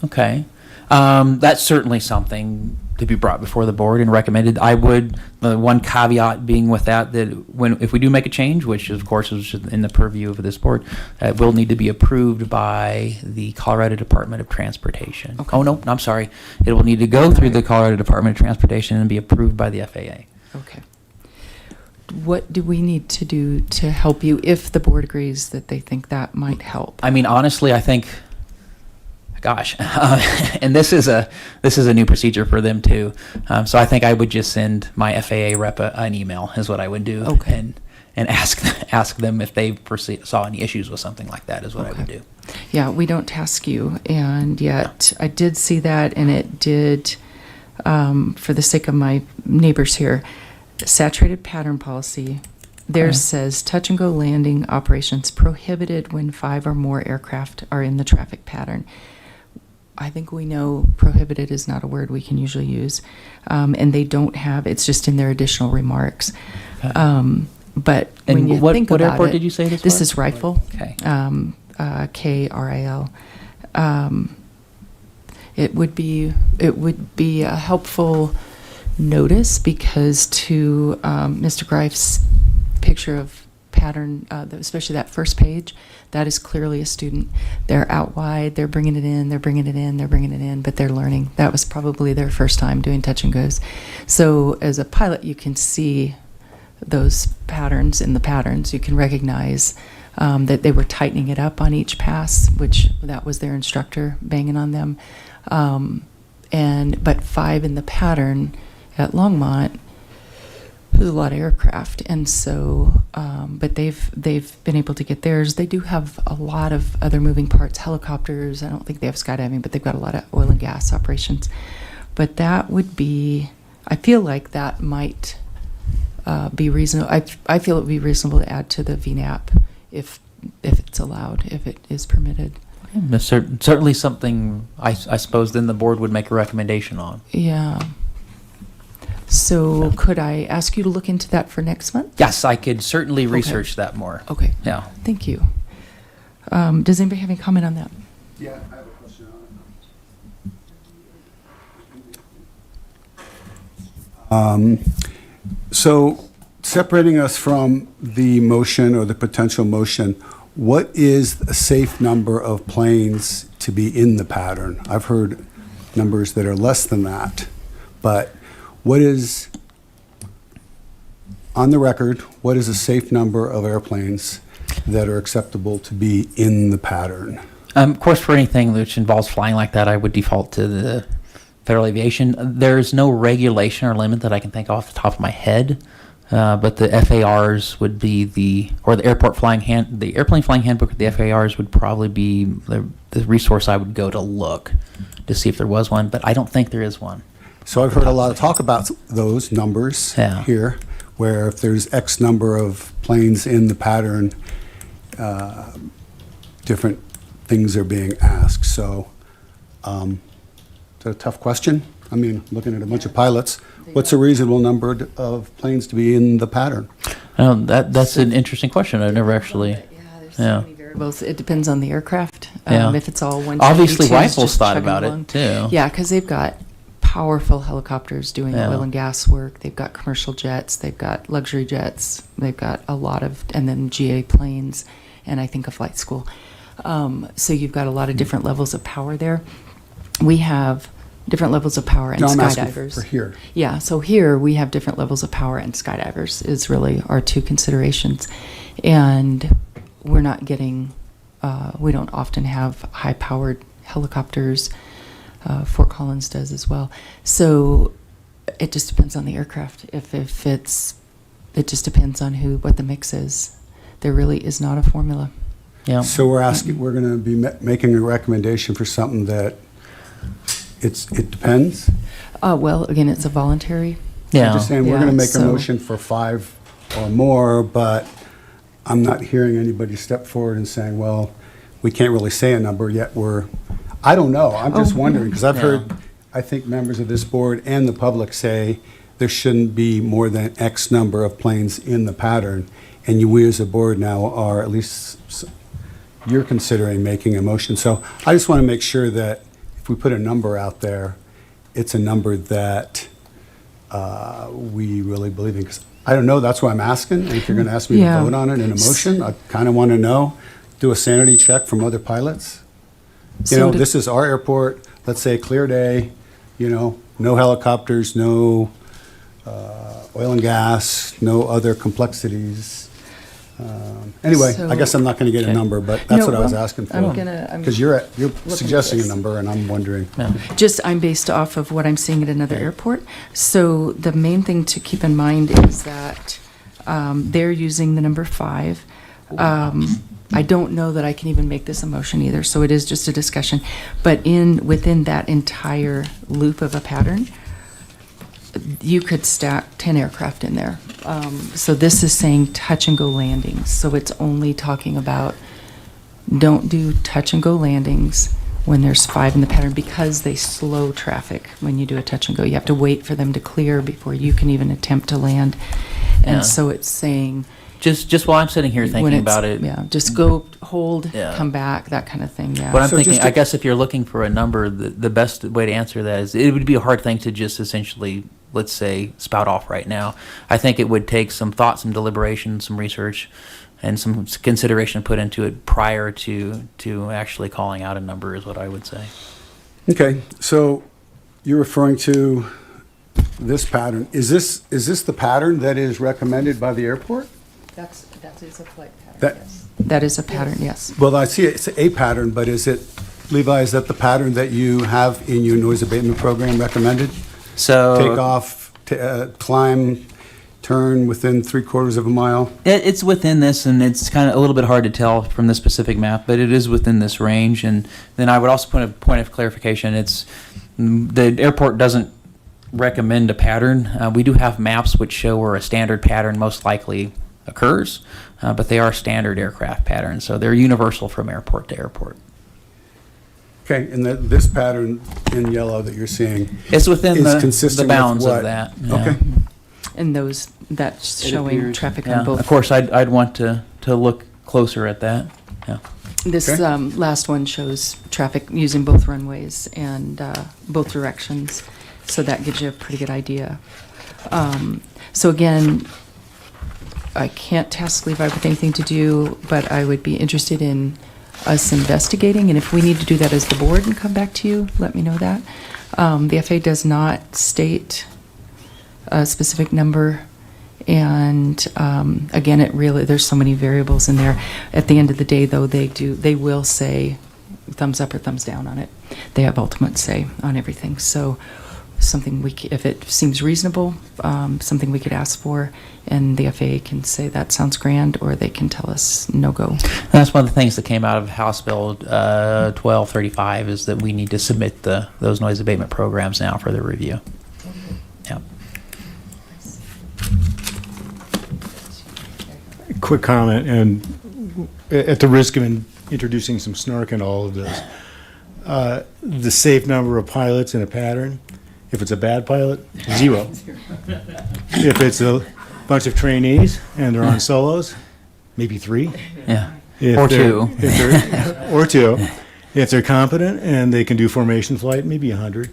Okay. That's certainly something to be brought before the board and recommended. I would, the one caveat being with that if we do make a change, which of course is in the purview of this board, it will need to be approved by the Colorado Department of Transportation. Okay. Oh, no, I'm sorry. It will need to go through the Colorado Department of Transportation and be approved by the FAA. Okay. What do we need to do to help you if the board agrees that they think that might help? I mean, honestly, I think, gosh, and this is a new procedure for them too. So I think I would just send my FAA rep an email is what I would do, Okay. and ask them if they saw any issues with something like that is what I would do. Yeah, we don't task you, and yet I did see that, and it did, for the sake of my neighbors here, saturated pattern policy. Theirs Okay. says touch and go landing operations prohibited when 5 or more aircraft are in the traffic pattern. I think we know prohibited is not a word we can usually use, and they don't have. It's just in their additional remarks. Okay. But And when you what think about airport it, did you say this This was? is Rifle. Okay. KRIL. It would be a helpful notice because to Mr. Greif's picture of pattern, especially that first page, that is clearly a student. They're out wide, they're bringing it in, they're bringing it in, they're bringing it in, but they're learning. That was probably their first time doing touch and goes. So as a pilot, you can see those patterns in the patterns. You can recognize that they were tightening it up on each pass, which that was their instructor banging on them. But 5 in the pattern at Longmont, there's a lot of aircraft, and so but they've been able to get theirs. They do have a lot of other moving parts, helicopters. I don't think they have skydiving, but they've got a lot of oil and gas operations. But that would be, I feel like that might be reasonable. I feel it would be reasonable to add to the VNAP if it's allowed, if it is permitted. Certainly something I suppose then the board would make a recommendation on. Yeah. So could I ask you to look into that for next month? Yes, I could certainly Okay. research that more. Okay. Yeah. Thank you. Does anybody have any comment on that? Yeah, I have a question on it. So separating us from the motion or the potential motion, what is a safe number of planes to be in the pattern? I've heard numbers that are less than that, but what is, on the record, what is a safe number of airplanes that are acceptable to be in the pattern? Of course, for anything which involves flying like that, I would default to the Federal Aviation. There's no regulation or limit that I can think off the top of my head, but the FARs would be the airplane flying handbook of the FARs would probably be the resource I would go to look to see if there was one, but I don't think there is one. So I've heard a lot of talk about those numbers Yeah. here, where if there's X number of planes in the pattern, different things are being asked. So is that a tough question? I mean, looking at a bunch of pilots, what's a reasonable number of planes to be in the pattern? That's an interesting question. I've never actually. Yeah, there's Yeah. so many variables. It depends on the aircraft. Yeah. If it's all 172s, Obviously, Rifles just thought chugging about along. it too. Yeah, because they've got powerful helicopters doing Yeah. oil and gas work. They've got commercial jets. They've got luxury jets. They've got a lot of, and then GA planes, and I think a flight school. So you've got a lot of different levels of power there. We have different levels of power and No, I'm asking skydivers. for here. Yeah, so here we have different levels of power, and skydivers is really our two considerations. And we're not getting, we don't often have high-powered helicopters. Fort Collins does as well. So it just depends on the aircraft. If it's, it just depends on what the mix is. There really is not a formula. Yeah. So we're going to be making a recommendation for something that it depends? Well, again, it's a voluntary. Yeah. I'm just saying, we're Yeah, going to make a so- motion for 5 or more, but I'm not hearing anybody step forward and saying, well, we can't really say a number yet. I don't know. I'm just wondering, because I've Yeah. heard, I think members of this board and the public say there shouldn't be more than X number of planes in the pattern, and we as a board now are, at least you're considering making a motion. So I just want to make sure that if we put a number out there, it's a number that we really believe in. Because I don't know, that's why I'm asking. And if you're going to ask me Yeah. to vote on it in a motion, I kind of want to know, do a sanity check from other pilots. You know, this is our airport, let's say a clear day, you know, no helicopters, no oil and gas, no other complexities. Anyway, So- I guess I'm not going to get a number, but that's No, what I was well, asking for. I'm gonna- Because you're at suggesting a this. number, and I'm wondering. Just, I'm based off of what I'm seeing at another airport. So the main thing to keep in mind is that they're using the number 5. I don't know that I can even make this a motion either, so it is just a discussion. But within that entire loop of a pattern, you could stack 10 aircraft in there. So this is saying touch and go landings. So it's only talking about don't do touch and go landings when there's 5 in the pattern, because they slow traffic when you do a touch and go. You have to wait for them to clear before you can even attempt to land. And Yeah. so it's saying Just while I'm sitting here when thinking it's- about it, Yeah, just go, hold, Yeah. come back, that kind of thing, yeah. what I'm So thinking, just to- I guess if you're looking for a number, the best way to answer that is it would be a hard thing to just essentially, let's say, spout off right now. I think it would take some thought, some deliberation, some research, and some consideration put into it prior to actually calling out a number, is what I would say. Okay, so you're referring to this pattern. Is this the pattern that is recommended by the airport? That is a flight pattern, That- yes. That is a pattern, yes. Well, I see it's a pattern, but is it, Levi, is that the pattern that you have in your noise abatement program recommended? So Take off, climb, turn within 3/4 of a mile? It's within this, and it's kind of a little bit hard to tell from the specific map, but it is within this range. And then I would also put a point of clarification. It's the airport doesn't recommend a pattern. We do have maps which show where a standard pattern most likely occurs, but they are standard aircraft patterns, so they're universal from airport to airport. Okay, and this pattern in yellow that you're seeing It's within is the consistent with bounds what? of that. yeah. Okay, And that's It showing appears- traffic yeah. on both. Of course, I'd want to look closer at that. Yeah. This Okay. last one shows traffic using both runways and both directions, so that gives you a pretty good idea. So again, I can't task Levi with anything to do, but I would be interested in us investigating, and if we need to do that as the board and come back to you, let me know that. The FAA does not state a specific number, and again, there's so many variables in there. At the end of the day, though, they will say thumbs up or thumbs down on it. They have ultimate say on everything. So something if it seems reasonable, something we could ask for, and the FAA can say that sounds grand, or they can tell us no go. And that's one of the things that came out of House Bill 1235 is that we need to submit those noise abatement programs now for their review. Yeah. Quick comment, and at the risk of introducing some snark into all of this, the safe number of pilots in a pattern, if it's a bad pilot, 0. If it's a bunch of trainees and they're on solos, maybe 3. Yeah. If Or they're- 2. if they're- or 2. If they're competent and they can do formation flight, maybe 100.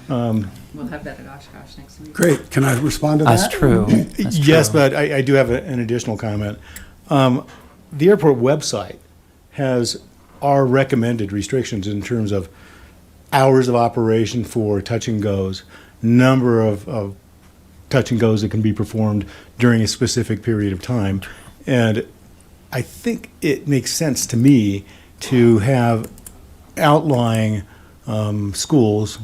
We'll have that at Oshkosh next week. great. Can I respond to that? That's true. That's Yes, true. but I do have an additional comment. The airport website has our recommended restrictions in terms of hours of operation for touch and goes, number of touch and goes that can be performed during a specific period of time. And I think it makes sense to me to have outlying schools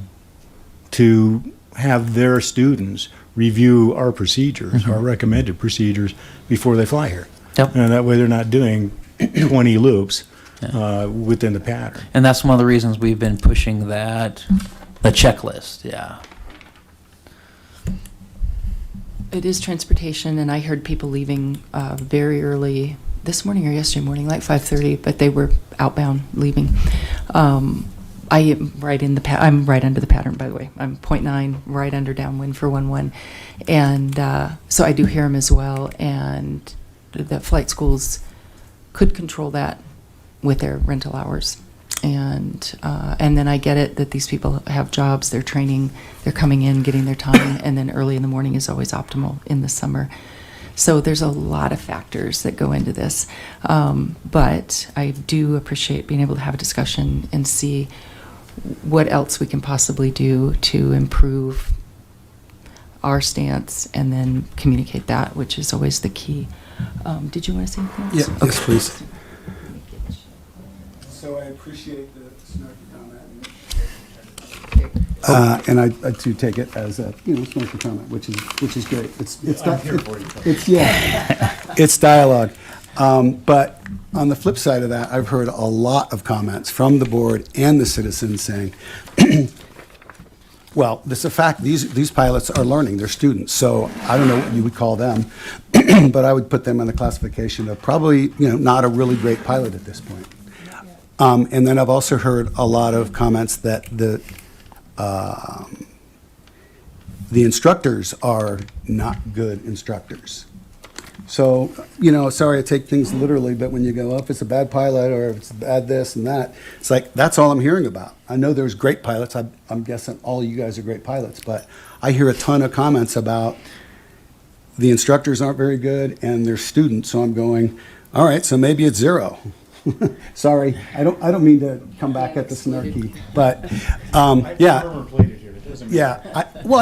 to have their students review our procedures, our recommended procedures, before they fly here. Yep. And that way they're not doing 20 loops within the pattern. And that's one of the reasons we've been pushing the checklist. Yeah. It is transportation, and I heard people leaving very early this morning or yesterday morning, like 5:30, but they were outbound leaving. I am right in the I'm right under the pattern, by the way. I'm 0.9, right under downwind for 1-1. And so I do hear them as well. And the flight schools could control that with their rental hours. And then I get it that these people have jobs, they're training, they're coming in, getting their time, and then early in the morning is always optimal in the summer. So there's a lot of factors that go into this. But I do appreciate being able to have a discussion and see what else we can possibly do to improve our stance and then communicate that, which is always the key. Did you want to say anything else? Yeah, yes, please. So I appreciate the snarky comment. And I too take it as a, snarky comment, which is great. It's dialogue. But on the flip side of that, I've heard a lot of comments from the board and the citizens saying, well, this is a fact, these pilots are learning, they're students, so I don't know what you would call them, but I would put them in the classification of probably, not a really great pilot at this point. And then I've also heard a lot of comments that the instructors are not good instructors. So, sorry I take things literally, but when you go, if it's a bad pilot or if it's bad this and that, it's like, that's all I'm hearing about. I know there's great pilots. I'm guessing all you guys are great pilots, but I hear a ton of comments about the instructors aren't very good and they're students. So I'm going, all right, so maybe it's zero. Sorry, I don't mean to come back at the snarky, but I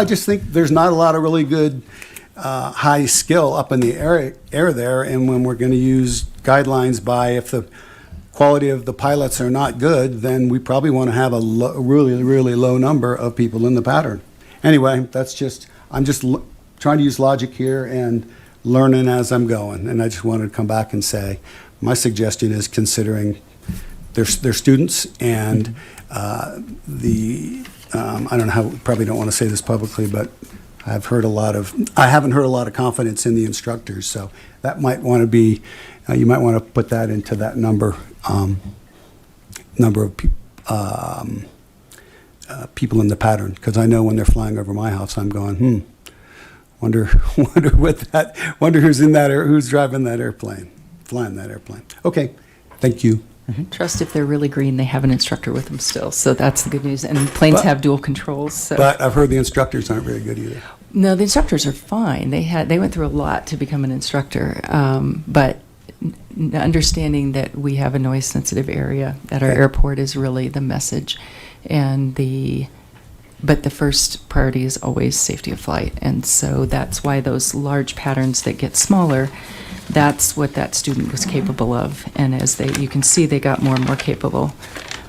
just think there's not a lot of really good high skill up in the air there, and when we're going to use guidelines by if the quality of the pilots are not good, then we probably want to have a really, really low number of people in the pattern. Anyway, I'm just trying to use logic here and learning as I'm going, and I just wanted to come back and say, my suggestion is considering their students and I don't know how, probably don't want to say this publicly, but I haven't heard a lot of confidence in the instructors, so that might want to be, you might want to put that into that number of people in the pattern, because I know when they're flying over my house, I'm going, wonder who's in that, who's driving that airplane, flying that airplane. Okay, thank you. Trust if they're really green, they have an instructor with them still. So that's the good news. And planes have dual controls. So. But I've heard the instructors aren't very good either. No, the instructors are fine. They went through a lot to become an instructor. But understanding that we have a noise sensitive area at our airport is really the message. But the first priority is always safety of flight. And so that's why those large patterns that get smaller, that's what that student was capable of. And as you can see, they got more and more capable.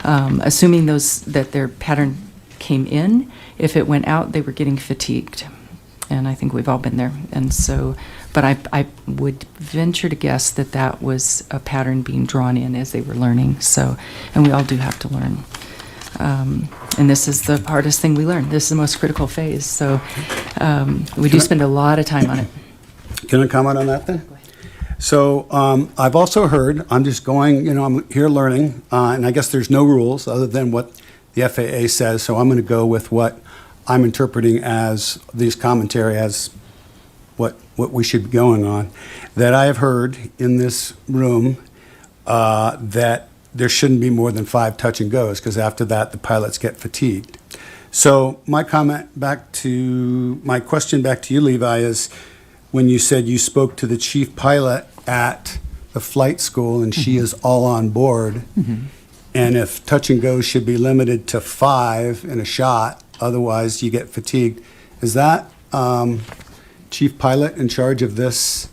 Assuming that their pattern came in, if it went out, they were getting fatigued. And I think we've all been there. And so, but I would venture to guess that was a pattern being drawn in as they were learning. So, and we all do have to learn. And this is the hardest thing we learn. This is the most critical phase. So we do spend a lot of time on it. Can I comment on that then? So I've also heard, I'm just going, I'm here learning, and I guess there's no rules other than what the FAA says, so I'm going to go with what I'm interpreting as these commentary as what we should be going on. That I have heard in this room that there shouldn't be more than 5 touch and goes, because after that the pilots get fatigued. So my question back to you, Levi, is when you said you spoke to the chief pilot at the flight school and she is all on board, and if touch and go should be limited to 5 in a shot, otherwise you get fatigued. Is that chief pilot in charge of this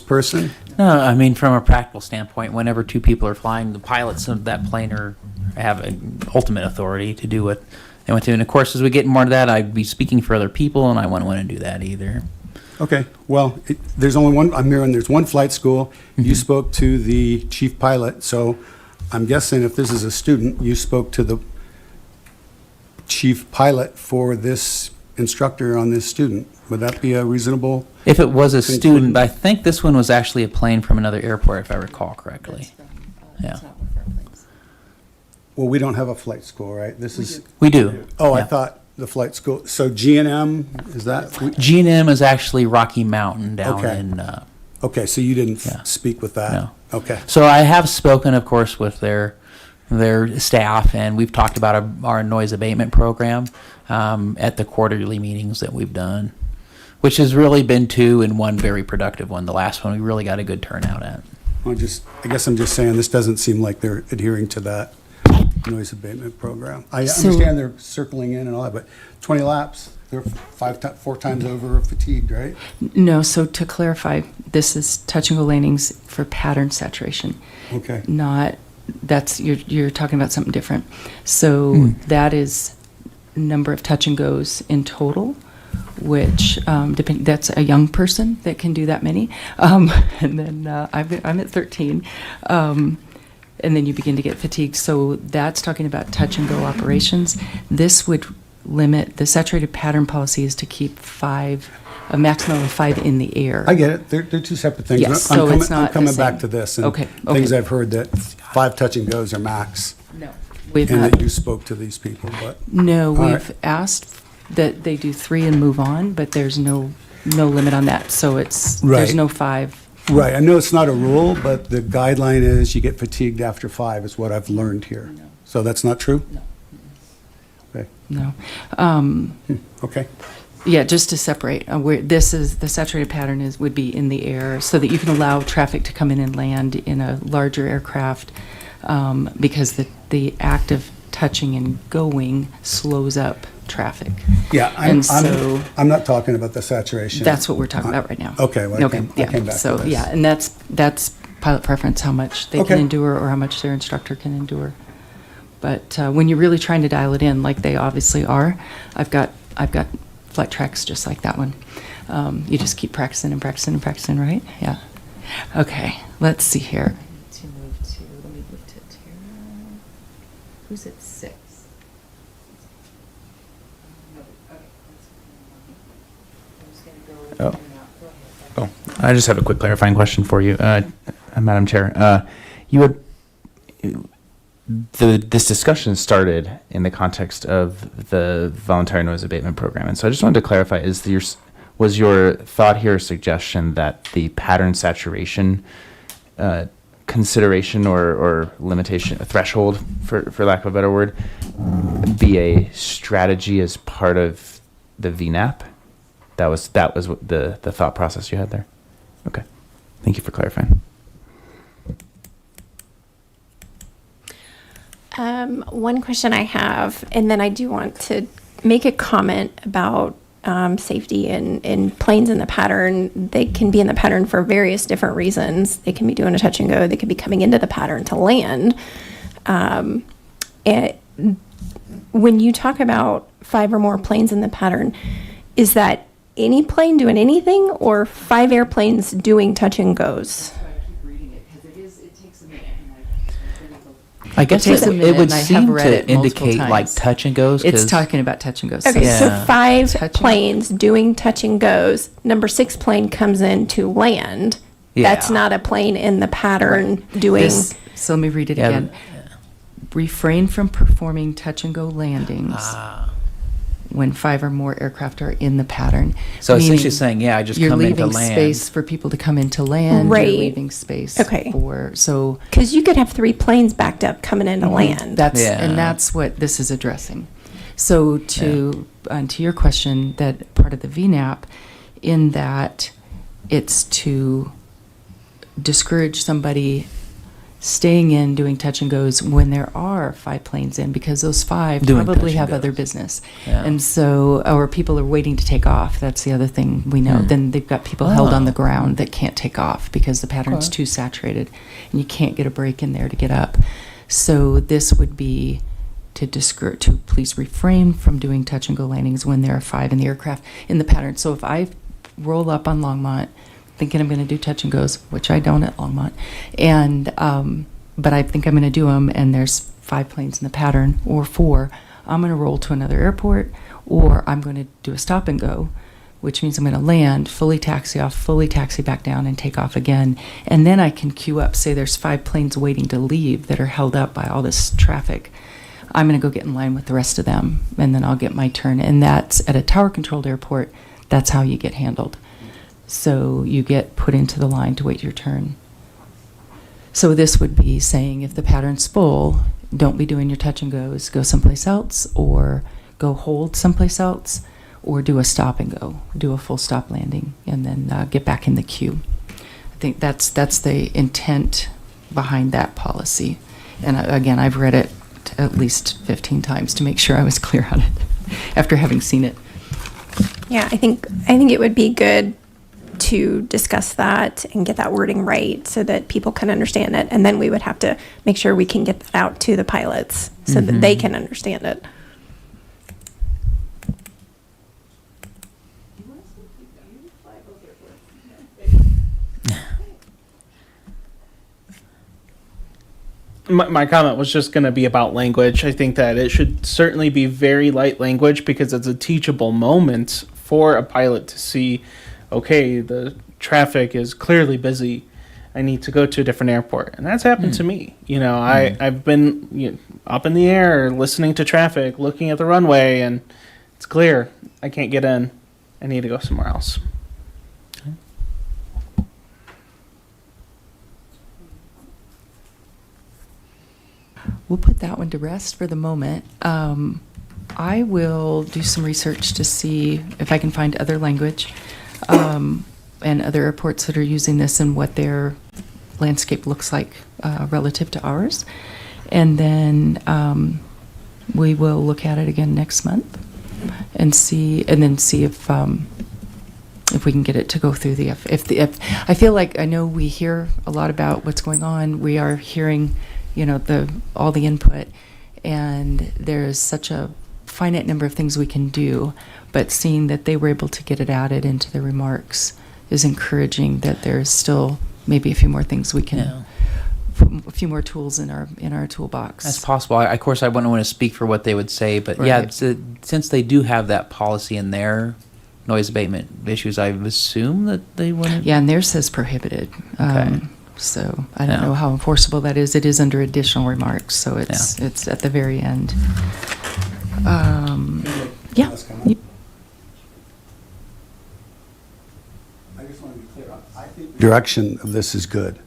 person? No, I mean, from a practical standpoint, whenever 2 people are flying, the pilots of that plane have an ultimate authority to do what they want to. And of course, as we get more into that, I'd be speaking for other people, and I wouldn't want to do that either. Okay, well, there's only one, I'm hearing there's one flight school. You spoke to the chief pilot, so I'm guessing if this is a student, you spoke to the chief pilot for this instructor on this student. Would that be a reasonable? If it was a student, but I think this one was actually a plane from another airport, if I recall correctly. Yeah. Well, we don't have a flight school, right? This is, We do. oh, I Yeah. thought the flight school, so G&M, is that? G&M is actually Rocky Mountain down Okay. in. Okay, so you didn't Yeah. speak with that? No. Okay. So I have spoken, of course, with their staff, and we've talked about our noise abatement program at the quarterly meetings that we've done, which has really been two and one very productive one. The last one we really got a good turnout at. I guess I'm just saying, this doesn't seem like they're adhering to that noise abatement program. I So- understand they're circling in and all that, but 20 laps, they're 4 times over fatigued, right? No, so to clarify, this is touch and go landings for pattern saturation, Okay. not, you're talking about something different. So that is number of touch and goes in total, which that's a young person that can do that many. And then I'm at 13. And then you begin to get fatigued. So that's talking about touch and go operations. This would limit, the saturated pattern policy is to keep a maximum of 5 in the air. I get it. They're two separate things. Yes, I'm so coming- it's not I'm the coming same. back to this. And Okay, things okay. I've heard that 5 touch and goes are max, No. We've and not, that you spoke to these people, but. no, All right. we've asked that they do 3 and move on, but there's no limit on that. So there's Right. no 5. Right, I know it's not a rule, but the guideline is you get fatigued after 5 is what I've learned here. So that's not true? No. Okay, No. okay. Yeah, just to separate, this is, the saturated pattern would be in the air so that you can allow traffic to come in and land in a larger aircraft because the act of touching and going slows up traffic. Yeah, And so I'm not talking about the saturation. that's what we're talking about right now. Okay, well, I Okay, came yeah. back to So, this. yeah, and that's pilot preference, how much they Okay. can endure or how much their instructor can endure. But when you're really trying to dial it in, like they obviously are, I've got flight tracks just like that one. You just keep practicing and practicing and practicing, right? Yeah. Okay, let's see here. Let me move to Tara. Who's at 6? Oh. Oh, I just have a quick clarifying question for you, Madam Chair. You had this discussion started in the context of the voluntary noise abatement program, and so I just wanted to clarify: was your thought here, suggestion that the pattern saturation consideration or limitation, a threshold, for lack of a better word, be a strategy as part of the VNAP? That was what the thought process you had there. Okay, thank you for clarifying. One question I have, and then I do want to make a comment about safety in planes in the pattern. They can be in the pattern for various different reasons. They can be doing a touch and go. They could be coming into the pattern to land. And when you talk about 5 or more planes in the pattern, is that any plane doing anything or 5 airplanes doing touch and goes? I guess takes a it minute, would and I have seem read to it multiple indicate like times. touch and goes. It's 'cause- talking about touch and goes. Okay, Yeah. so 5 Touch and- planes doing touch and goes. Number 6 plane comes in to land. That's Yeah. not a plane in the pattern doing. So let me read it Yeah, again. Refrain from performing touch and go landings when 5 or more aircraft are in the pattern. So essentially Meaning saying, yeah, I just you're come in to leaving land. space for people to come in to land. Right. You're leaving space Okay. so Because you could have 3 planes backed up coming in to land. Mm-hmm. That's Yeah. and that's what this is addressing. So to your question, that part of the VNAP, in that it's to discourage somebody staying in doing touch and goes when there are 5 planes in, because those 5 Doing probably touch and have other goes. business. Yeah. And so, or people are waiting to take off. That's the other thing we know. Hmm. Then they've got people held on Oh. the ground that can't take off because the pattern's Okay. too saturated and you can't get a break in there to get up. So this would be to please refrain from doing touch and go landings when there are 5 in the aircraft in the pattern. So if I roll up on Longmont thinking I'm going to do touch and goes, which I don't at Longmont, and but I think I'm going to do them, and there's 5 planes in the pattern or 4, I'm going to roll to another airport, or I'm going to do a stop and go which means I'm going to land, fully taxi off, fully taxi back down, and take off again. And then I can queue up. Say there's 5 planes waiting to leave that are held up by all this traffic. I'm going to go get in line with the rest of them, and then I'll get my turn. And that's at a tower-controlled airport. That's how you get handled. So you get put into the line to wait your turn. So this would be saying if the pattern's full, don't be doing your touch and goes. Go someplace else, or go hold someplace else, or do a stop and go. Do a full stop landing, and then get back in the queue. I think that's the intent behind that policy. And again, I've read it at least 15 times to make sure I was clear on it after having seen it. Yeah, I think it would be good to discuss that and get that wording right so that people can understand it. And then we would have to make sure we can get that out to the pilots so that they can understand it. My comment was just going to be about language. I think that it should certainly be very light language because it's a teachable moment for a pilot to see, okay, the traffic is clearly busy. I need to go to a different airport. And that's happened to me. You know, I've been up in the air, listening to traffic, looking at the runway, and it's clear I can't get in. I need to go somewhere else. We'll put that one to rest for the moment. I will do some research to see if I can find other language and other airports that are using this and what their landscape looks like relative to ours. And then we will look at it again next month and see if we can get it to go through the if I feel like I know we hear a lot about what's going on. We are hearing, all the input, and there's such a finite number of things we can do, but seeing that they were able to get it added into the remarks is encouraging. That there's still maybe a few more things we can, a few more tools in our toolbox. That's possible. Of course, I wouldn't want to speak for what they would say, but yeah, Right. since they do have that policy in their noise abatement issues, I assume that they wouldn't. Yeah, and theirs says prohibited. Okay. So I don't know how enforceable that is. It is under additional remarks, so it's at the very end. Yeah. I just want to be clear. I think the direction of this is good.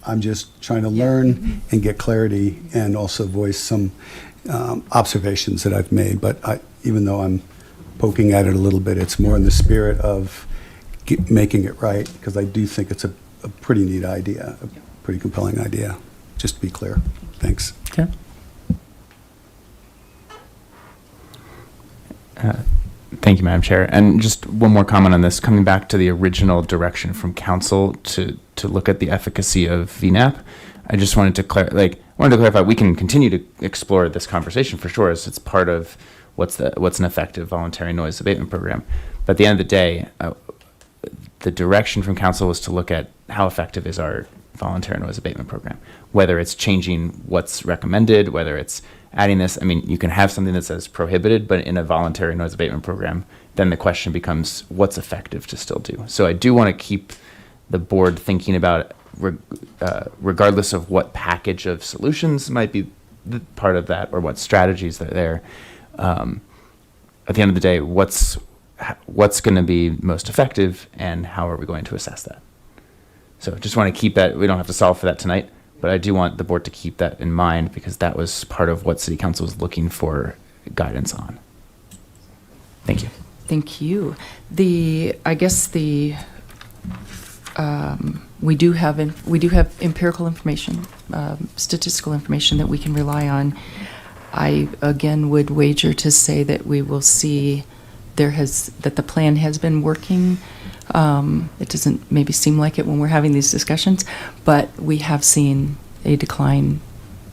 I'm just trying to learn and get clarity and also voice some observations that I've made. But even though I'm poking at it a little bit, it's more in the spirit of making it right, because I do think it's a pretty neat idea, a pretty compelling idea, just to be clear. Thanks. Okay. Thank you, Madam Chair. And just one more comment on this, coming back to the original direction from council to look at the efficacy of VNAP. I just wanted to clarify, we can continue to explore this conversation for sure, as it's part of what's an effective voluntary noise abatement program. But at the end of the day, the direction from council was to look at how effective is our voluntary noise abatement program, whether it's changing what's recommended, whether it's adding this. I mean, you can have something that says prohibited, but in a voluntary noise abatement program, then the question becomes what's effective to still do. So I do want to keep the board thinking about, regardless of what package of solutions might be part of that or what strategies that are there. At the end of the day, what's going to be most effective, and how are we going to assess that? So just want to keep that. We don't have to solve for that tonight, but I do want the board to keep that in mind, because that was part of what City Council was looking for guidance on. Thank you. Thank you. We do have empirical information, statistical information that we can rely on. I again would wager to say that we will see that the plan has been working. It doesn't maybe seem like it when we're having these discussions, but we have seen a decline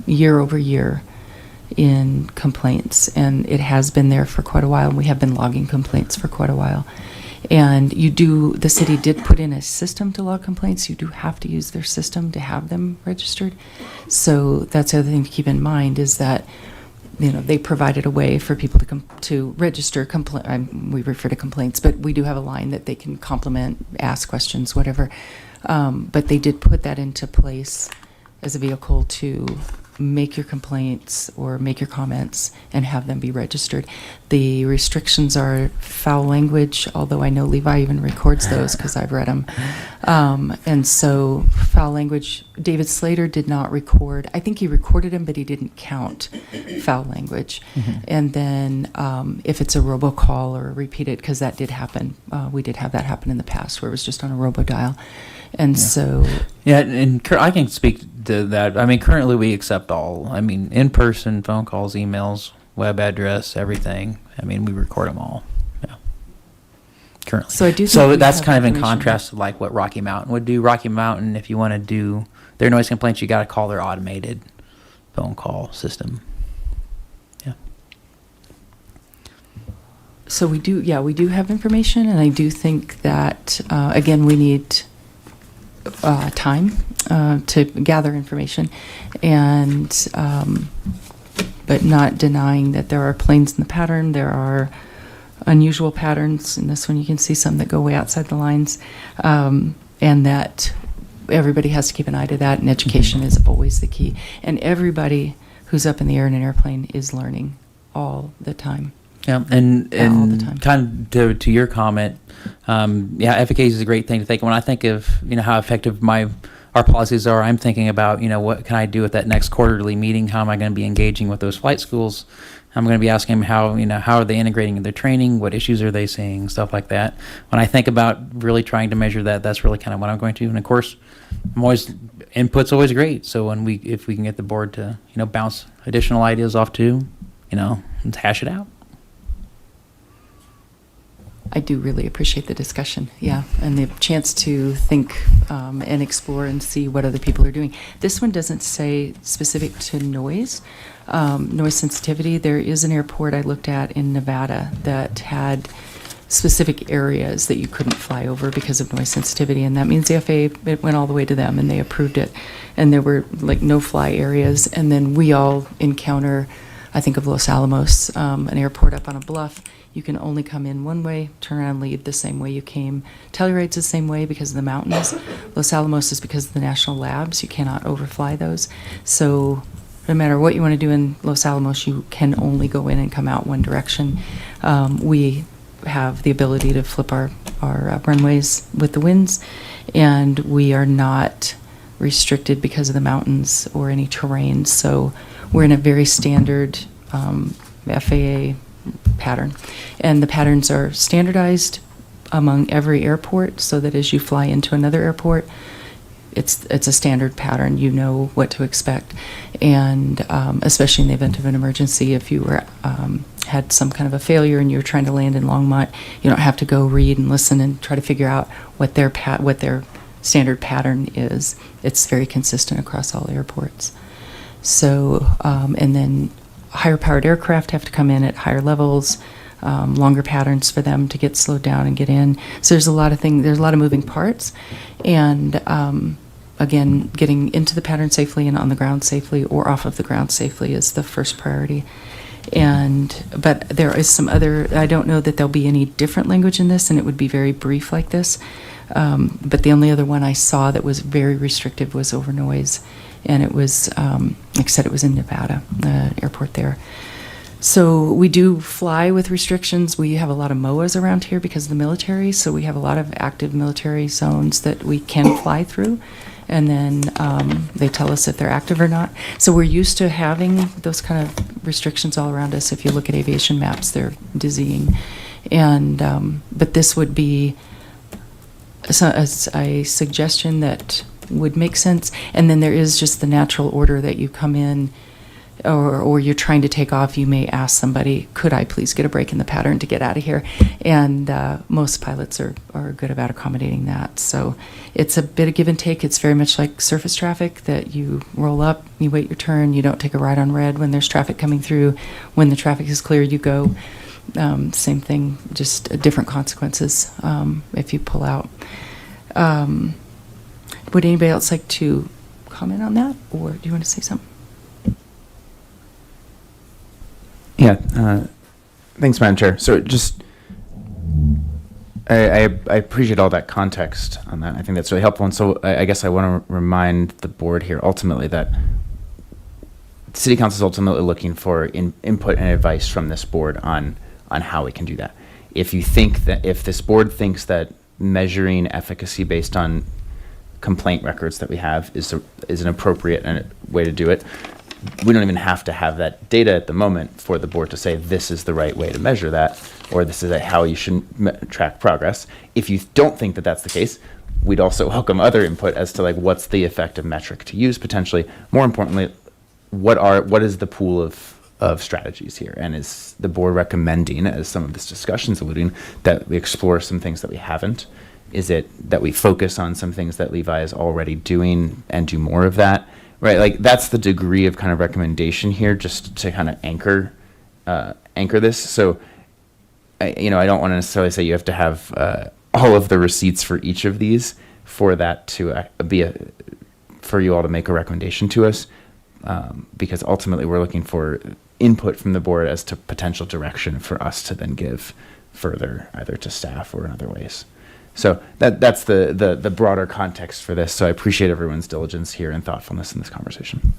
year over year in complaints, and it has been there for quite a while. We have been logging complaints for quite a while. And the city did put in a system to log complaints. You do have to use their system to have them registered. So that's the other thing to keep in mind, is that they provided a way for people to register we refer to complaints, but we do have a line that they can compliment, ask questions, whatever. But they did put that into place as a vehicle to make your complaints or make your comments and have them be registered. The restrictions are foul language, although I know Levi even records those because I've read them. And so foul language, David Slater did not record. I think he recorded them, but he didn't count foul language. And then if it's a robocall or repeated, because that did happen. We did have that happen in the past where it was just on a robodial. And so... Yeah, and I can speak to that. I mean, currently we accept all. I mean, in-person, phone calls, emails, web address, everything. I mean, we record them all. Yeah. Currently. So I do think So we that's have kind of in information. contrast to like what Rocky Mountain would do. Rocky Mountain, if you want to do their noise complaints, you got to call their automated phone call system. Yeah. So we do have information, and I do think that, again, we need time to gather information, and but not denying that there are planes in the pattern. There are unusual patterns in this one. You can see some that go way outside the lines, and that everybody has to keep an eye to that, and education is always the key. And everybody who's up in the air in an airplane is learning all the time. Yeah, and all the time. kind of to your comment, efficacy is a great thing to think. When I think of how effective our policies are, I'm thinking about what can I do at that next quarterly meeting? How am I going to be engaging with those flight schools? I'm going to be asking them how are they integrating in their training? What issues are they seeing? Stuff like that. When I think about really trying to measure that, that's really kind of what I'm going to. And of course, input's always great. So if we can get the board to bounce additional ideas off too, let's hash it out. I do really appreciate the discussion, and the chance to think and explore and see what other people are doing. This one doesn't say specific to noise sensitivity. There is an airport I looked at in Nevada that had specific areas that you couldn't fly over because of noise sensitivity, and that means the FAA, it went all the way to them, and they approved it, and there were like no-fly areas. And then we all encounter, I think of Los Alamos, an airport up on a bluff. You can only come in one way, turn around, leave the same way you came. Telluride's the same way because of the mountains. Los Alamos is because of the national labs. You cannot overfly those. So no matter what you want to do in Los Alamos, you can only go in and come out one direction. We have the ability to flip our runways with the winds, and we are not restricted because of the mountains or any terrain. So we're in a very standard FAA pattern, and the patterns are standardized among every airport, so that as you fly into another airport, it's a standard pattern. You know what to expect, and especially in the event of an emergency, if you were had some kind of a failure and you're trying to land in Longmont, you don't have to go read and listen and try to figure out what their standard pattern is. It's very consistent across all airports. So, and then higher powered aircraft have to come in at higher levels, longer patterns for them to get slowed down and get in. So there's a lot of moving parts, and again, getting into the pattern safely and on the ground safely or off of the ground safely is the first priority. But there is some other, I don't know that there'll be any different language in this, and it would be very brief like this. But the only other one I saw that was very restrictive was over noise. And it was, like I said, it was in Nevada, the airport there. So we do fly with restrictions. We have a lot of MOAs around here because of the military. So we have a lot of active military zones that we can fly through. And then they tell us if they're active or not. So we're used to having those kind of restrictions all around us. If you look at aviation maps, they're dizzying. And but this would be a suggestion that would make sense. And then there is just the natural order that you come in, or you're trying to take off, you may ask somebody, could I please get a break in the pattern to get out of here? And most pilots are good about accommodating that. So it's a bit of give and take. It's very much like surface traffic, that you roll up, you wait your turn, you don't take a ride on red when there's traffic coming through. When the traffic is clear, you go. Same thing, just different consequences if you pull out. Would anybody else like to comment on that, or do you want to say something? Yeah, thanks, Madam Chair. So just, I appreciate all that context on that. I think that's really helpful. And so I guess I want to remind the board here ultimately that City Council is ultimately looking for input and advice from this board on how we can do that. If you think that, if this board thinks that measuring efficacy based on complaint records that we have is an appropriate way to do it, we don't even have to have that data at the moment for the board to say this is the right way to measure that, or this is how you should track progress. If you don't think that that's the case, we'd also welcome other input as to like what's the effective metric to use potentially. More importantly, what is the pool of strategies here, and is the board recommending, as some of this discussion's alluding, that we explore some things that we haven't? Is it that we focus on some things that Levi is already doing and do more of that? Right, like that's the degree of kind of recommendation here, just to kind of anchor this. So, I don't want to necessarily say you have to have all of the receipts for each of these for that to for you all to make a recommendation to us, because ultimately we're looking for input from the board as to potential direction for us to then give further, either to staff or in other ways. So that's the broader context for this. So I appreciate everyone's diligence here and thoughtfulness in this conversation.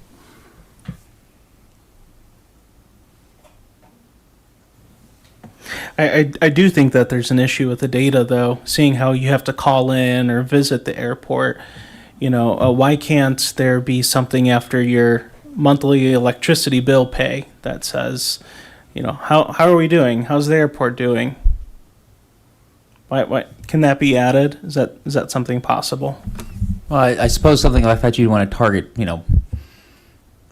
I do think that there's an issue with the data, though, seeing how you have to call in or visit the airport. Why can't there be something after your monthly electricity bill pay that says, how are we doing? How's the airport doing? Why can that be added? Is that something possible? Well, I suppose something like that you'd want to target,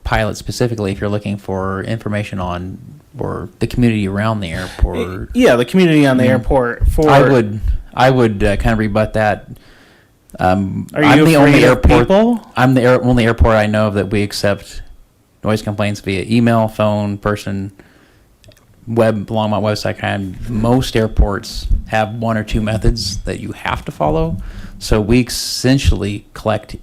pilots specifically if you're looking for information on or the community around the airport. Yeah, the community on the airport. I would kind of rebut that. Are you the only airport? I'm the only airport I know of that we accept noise complaints via email, phone, person, Longmont website. Most airports have one or two methods that you have to follow, so we essentially collect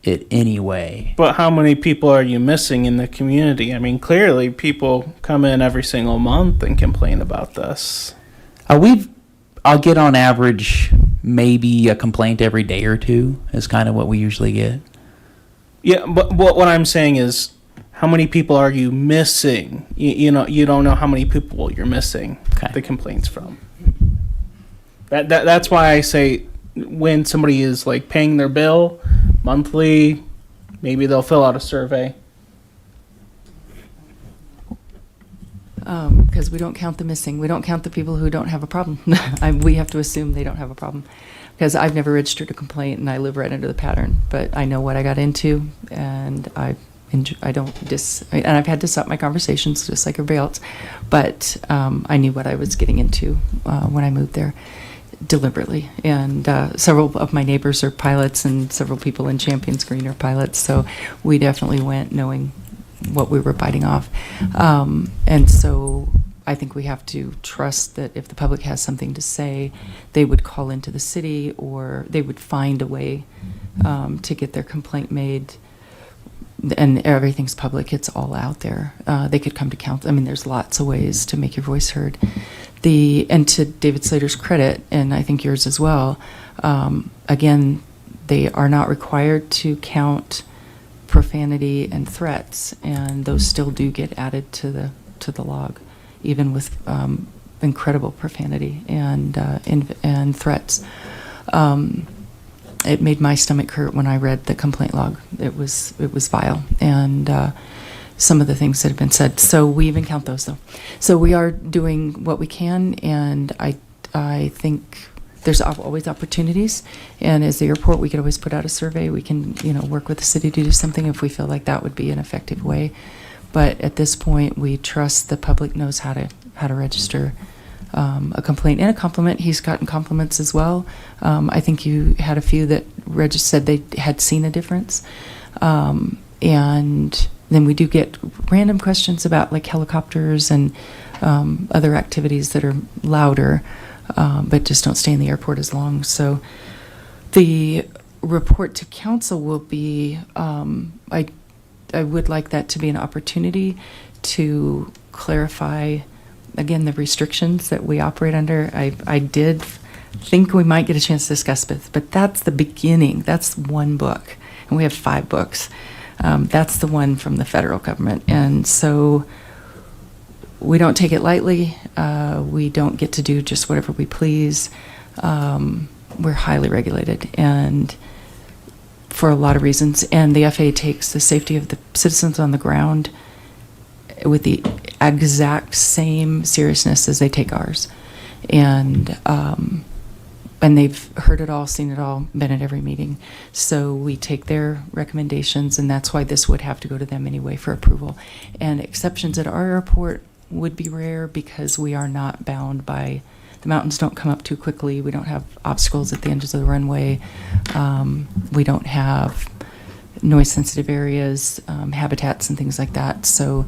it anyway. But how many people are you missing in the community? I mean, clearly people come in every single month and complain about this. I'll get on average maybe a complaint every day or two is kind of what we usually get. Yeah, but what I'm saying is, how many people are you missing? You don't know how many people you're missing the complaints from. That's why I say when somebody is like paying their bill monthly, maybe they'll fill out a survey. Because we don't count the missing. We don't count the people who don't have a problem. We have to assume they don't have a problem. Because I've never registered a complaint and I live right under the pattern. But I know what I got into, and and I've had to stop my conversations just like everybody else. But I knew what I was getting into when I moved there deliberately. And several of my neighbors are pilots, and several people in Champions Green are pilots. So we definitely went knowing what we were biting off. And so I think we have to trust that if the public has something to say, they would call into the city, or they would find a way to get their complaint made. And everything's public. It's all out there. They could come to council. I mean, there's lots of ways to make your voice heard. And to David Slater's credit, and I think yours as well, again, they are not required to count profanity and threats, and those still do get added to the log, even with incredible profanity and threats. It made my stomach hurt when I read the complaint log. It was vile, and some of the things that have been said. So we even count those, though. So we are doing what we can, and I think there's always opportunities. And as the airport, we could always put out a survey. We can work with the city to do something if we feel like that would be an effective way. But at this point, we trust the public knows how to register a complaint and a compliment. He's gotten compliments as well. I think you had a few that said they had seen a difference. And then we do get random questions about like helicopters and other activities that are louder, but just don't stay in the airport as long. So the report to council will be, I would like that to be an opportunity to clarify, again, the restrictions that we operate under. I did think we might get a chance to discuss it, but that's the beginning. That's one book, and we have 5 books. That's the one from the federal government. And so we don't take it lightly. We don't get to do just whatever we please. We're highly regulated, and for a lot of reasons. And the FAA takes the safety of the citizens on the ground with the exact same seriousness as they take ours. And they've heard it all, seen it all, been at every meeting. So we take their recommendations, and that's why this would have to go to them anyway for approval. And exceptions at our airport would be rare because we are not bound by, the mountains don't come up too quickly. We don't have obstacles at the edges of the runway. We don't have noise-sensitive areas, habitats and things like that. So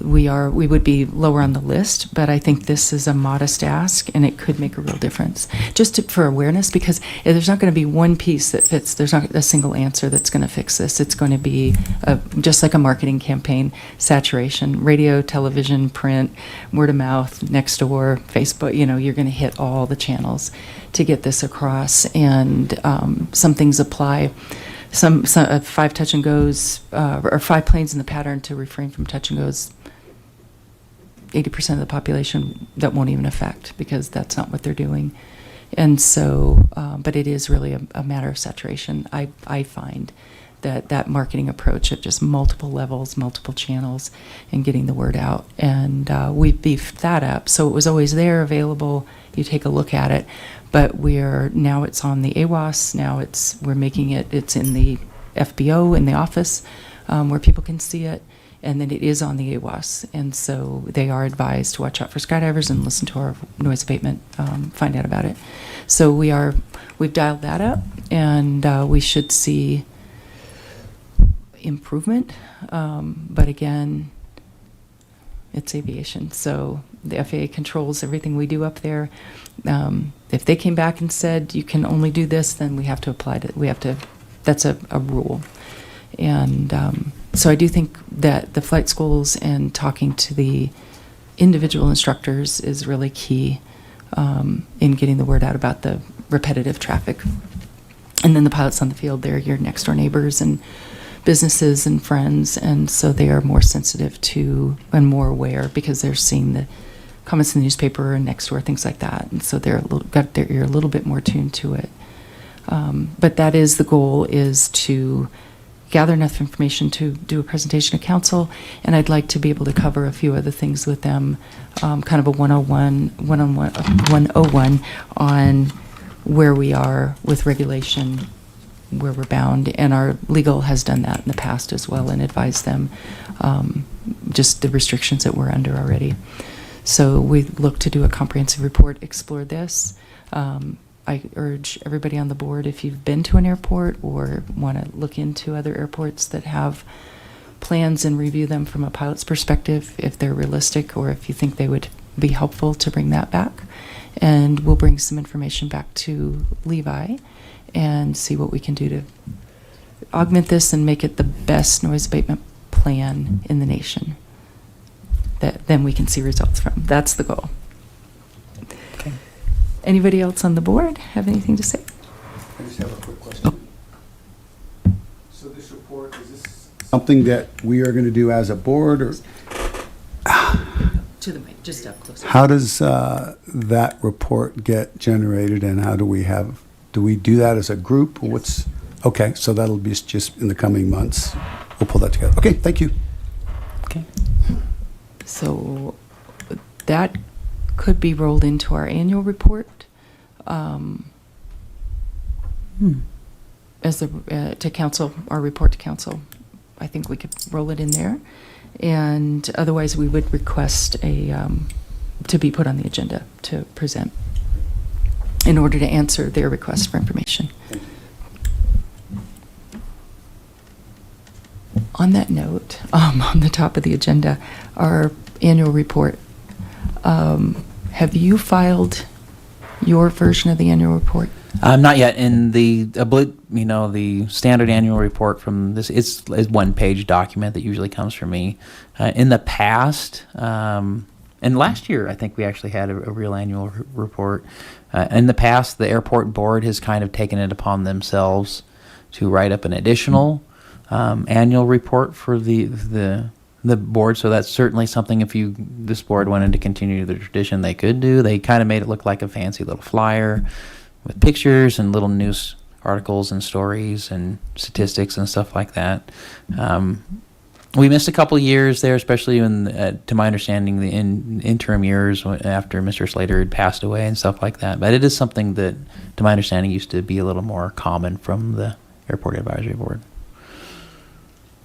we would be lower on the list, but I think this is a modest ask, and it could make a real difference. Just for awareness, because there's not going to be one piece that fits. There's not a single answer that's going to fix this. It's going to be just like a marketing campaign, saturation, radio, television, print, word of mouth, next door, Facebook. You're going to hit all the channels to get this across, and some things apply. Some 5 touch and goes, or 5 planes in the pattern to refrain from touch and goes. 80% of the population that won't even affect, because that's not what they're doing. And so, but it is really a matter of saturation. I find that marketing approach of just multiple levels, multiple channels, and getting the word out. And we beefed that up. So it was always there, available. You take a look at it. But now it's on the AWAS. Now we're making it's in the FBO in the office where people can see it. And then it is on the AWAS. And so they are advised to watch out for skydivers and listen to our noise abatement, find out about it. So we've dialed that up, and we should see improvement. But again, it's aviation. So the FAA controls everything we do up there. If they came back and said, you can only do this, then we have to apply it. That's a rule. And so I do think that the flight schools and talking to the individual instructors is really key in getting the word out about the repetitive traffic. And then the pilots on the field, they're your next door neighbors and businesses and friends, and so they are more sensitive to and more aware because they're seeing the comments in the newspaper and next door, things like that. And so they're got their ear a little bit more tuned to it. But that is the goal, is to gather enough information to do a presentation to council, and I'd like to be able to cover a few other things with them, kind of a 101 on where we are with regulation, where we're bound, and our legal has done that in the past as well and advised them just the restrictions that we're under already. So we look to do a comprehensive report, explore this. I urge everybody on the board, if you've been to an airport or want to look into other airports that have plans and review them from a pilot's perspective, if they're realistic or if you think they would be helpful, to bring that back. And we'll bring some information back to Levi and see what we can do to augment this and make it the best noise abatement plan in the nation that then we can see results from. That's the goal. Okay. Anybody else on the board have anything to say? I just have a quick question. So this report, is this something that we are going to do as a board, or To the mic, just up close. how does that report get generated, and how do we do that as a group? Or what's, okay, so that'll be just in the coming months. We'll pull that together. Okay, thank you. Okay. So that could be rolled into our annual report as to council, our report to council. I think we could roll it in there, and otherwise we would request to be put on the agenda to present in order to answer their request for information. On that note, on the top of the agenda, our annual report. Have you filed your version of the annual report? Not yet. In the the standard annual report from this, it's a one-page document that usually comes from me. In the past, and last year, I think we actually had a real annual report. In the past, the airport board has kind of taken it upon themselves to write up an additional annual report for the board. So that's certainly something, if this board wanted to continue the tradition, they could do. They kind of made it look like a fancy little flyer with pictures and little news articles and stories and statistics and stuff like that. We missed a couple years there, especially to my understanding, the interim years after Mr. Slater had passed away and stuff like that. But it is something that, to my understanding, used to be a little more common from the Airport Advisory Board.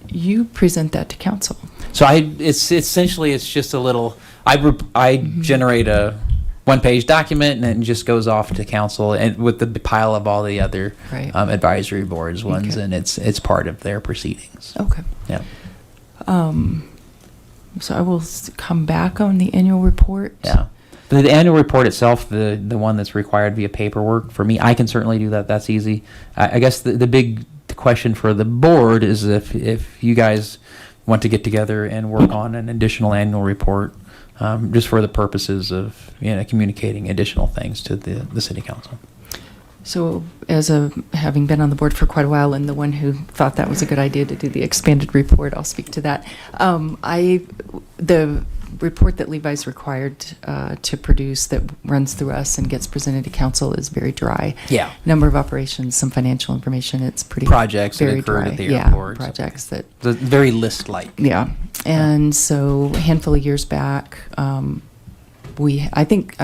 You present that to council. So it's just a little. I generate a one-page document, and it just goes off to council, and with the pile of all the other Right. advisory boards ones, Okay. and it's part of their proceedings. Okay. Yeah. So I will come back on the annual report. Yeah. But the annual report itself, the one that's required via paperwork, for me, I can certainly do that. That's easy. I guess the big question for the board is if you guys want to get together and work on an additional annual report, just for the purposes of communicating additional things to the city council. So, having been on the board for quite a while, and the one who thought that was a good idea to do the expanded report, I'll speak to that. The report that Levi's required to produce that runs through us and gets presented to council is very dry. Yeah. Number of operations, some financial information. It's pretty Projects that very occurred dry. at the Yeah, airport. projects that. The very list-like. Yeah, and so a handful of years back, I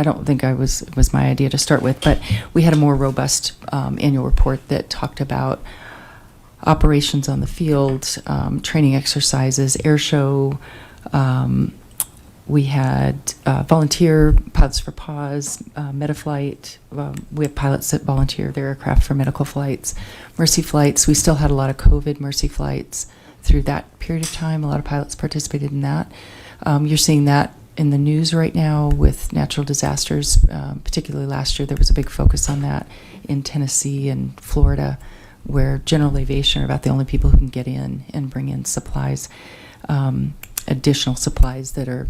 don't think it was my idea to start with, but we had a more robust annual report that talked about operations on the field, training exercises, air show. We had volunteer Pilots for Pause, Metaflight. We have pilots that volunteer their aircraft for medical flights, Mercy flights. We still had a lot of COVID Mercy flights through that period of time. A lot of pilots participated in that. You're seeing that in the news right now with natural disasters, particularly last year. There was a big focus on that in Tennessee and Florida, where general aviation are about the only people who can get in and bring in supplies, additional supplies that are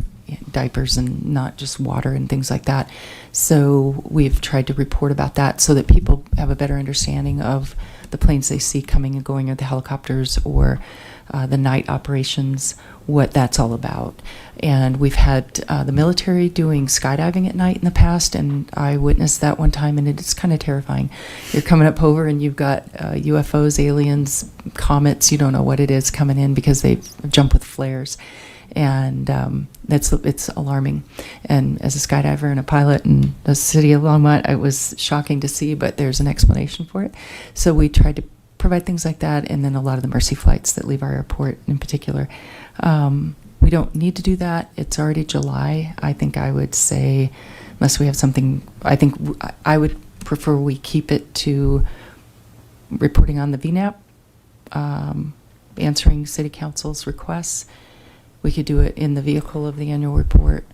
diapers and not just water and things like that. So we've tried to report about that so that people have a better understanding of the planes they see coming and going, or the helicopters, or the night operations, what that's all about. And we've had the military doing skydiving at night in the past, and I witnessed that one time, and it's kind of terrifying. You're coming up over and you've got UFOs, aliens, comets, you don't know what it is coming in because they jump with flares. And it's alarming. And as a skydiver and a pilot in the city of Longmont, it was shocking to see, but there's an explanation for it. So we tried to provide things like that, and then a lot of the Mercy flights that leave our airport in particular. We don't need to do that. It's already July. I think I would say, unless we have something, I would prefer we keep it to reporting on the VNAP, answering city council's requests. We could do it in the vehicle of the annual report,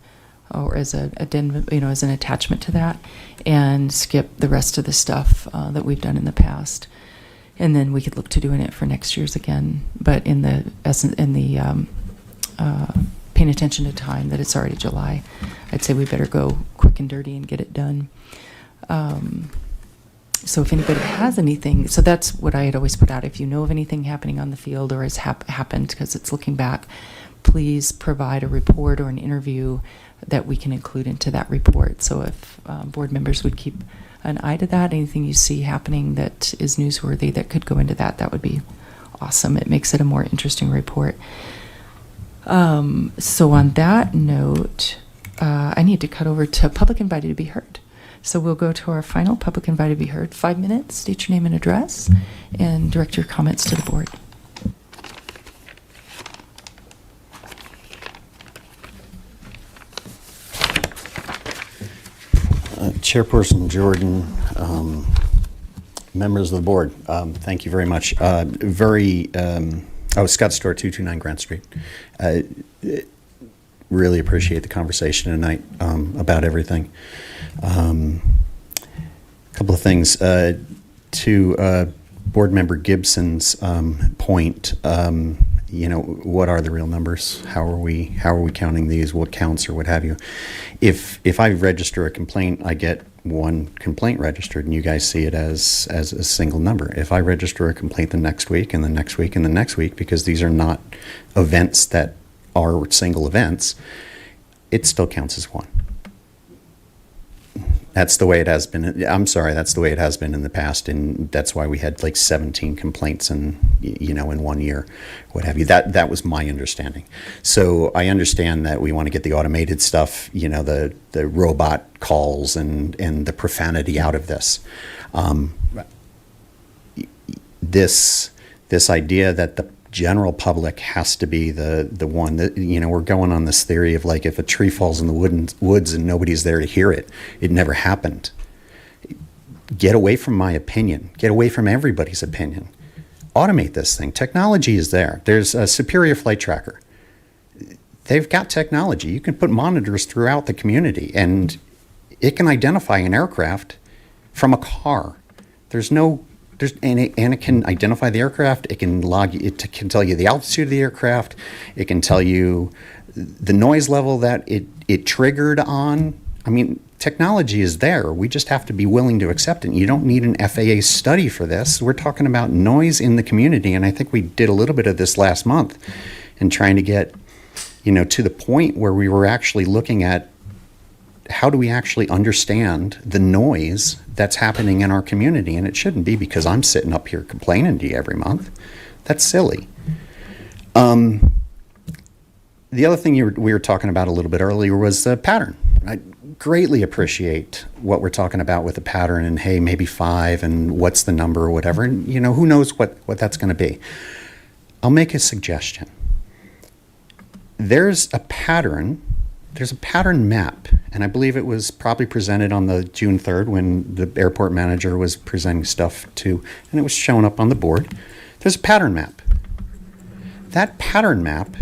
or as an attachment to that, and skip the rest of the stuff that we've done in the past. And then we could look to doing it for next year's again. But paying attention to time, that it's already July, I'd say we better go quick and dirty and get it done. So if anybody has anything, so that's what I had always put out. If you know of anything happening on the field or has happened, because it's looking back, please provide a report or an interview that we can include into that report. So if board members would keep an eye to that, anything you see happening that is newsworthy that could go into that, that would be awesome. It makes it a more interesting report. So on that note, I need to cut over to public invited to be heard. So we'll go to our final public invited to be heard. 5 minutes, state your name and address, and direct your comments to the board. Chairperson Jordan, members of the board, thank you very much. Scott Storr, 229 Grant Street. Really appreciate the conversation tonight about everything. Because Couple of things. To Board Member Gibson's point, what are the real numbers? How are we counting these? What counts or what have you? If I register a complaint, I get one complaint registered, and you guys see it as a single number. If I register a complaint the next week and the next week and the next week, because these are not events that are single events, it still counts as one. That's the way it has been. I'm sorry, that's the way it has been in the past, and that's why we had like 17 complaints in 1 year, what have you. That was my understanding. So I understand that we want to get the automated stuff, the robot calls and the profanity out of this. This idea that the general public has to be the one that, we're going on this theory of like, if a tree falls in the woods and nobody's there to hear it, it never happened. Get away from my opinion. Get away from everybody's opinion. Automate this thing. Technology is there. There's a Superior Flight Tracker. They've got technology. You can put monitors throughout the community, and it can identify an aircraft from a car. And it can identify the aircraft. It can log. It can tell you the altitude of the aircraft. It can tell you the noise level that it triggered on. I mean, technology is there. We just have to be willing to accept it. You don't need an FAA study for this. We're talking about noise in the community, and I think we did a little bit of this last month, in trying to get, to the point where we were actually looking at how do we actually understand the noise that's happening in our community. And it shouldn't be because I'm sitting up here complaining to you every month. That's silly. The other thing we were talking about a little bit earlier was the pattern. I greatly appreciate what we're talking about with the pattern, and hey, maybe 5 and what's the number or whatever. And who knows what that's going to be. I'll make a suggestion. There's a pattern map, and I believe it was probably presented on the June 3rd when the airport manager was presenting stuff to, and it was showing up on the board. There's a pattern map. That pattern map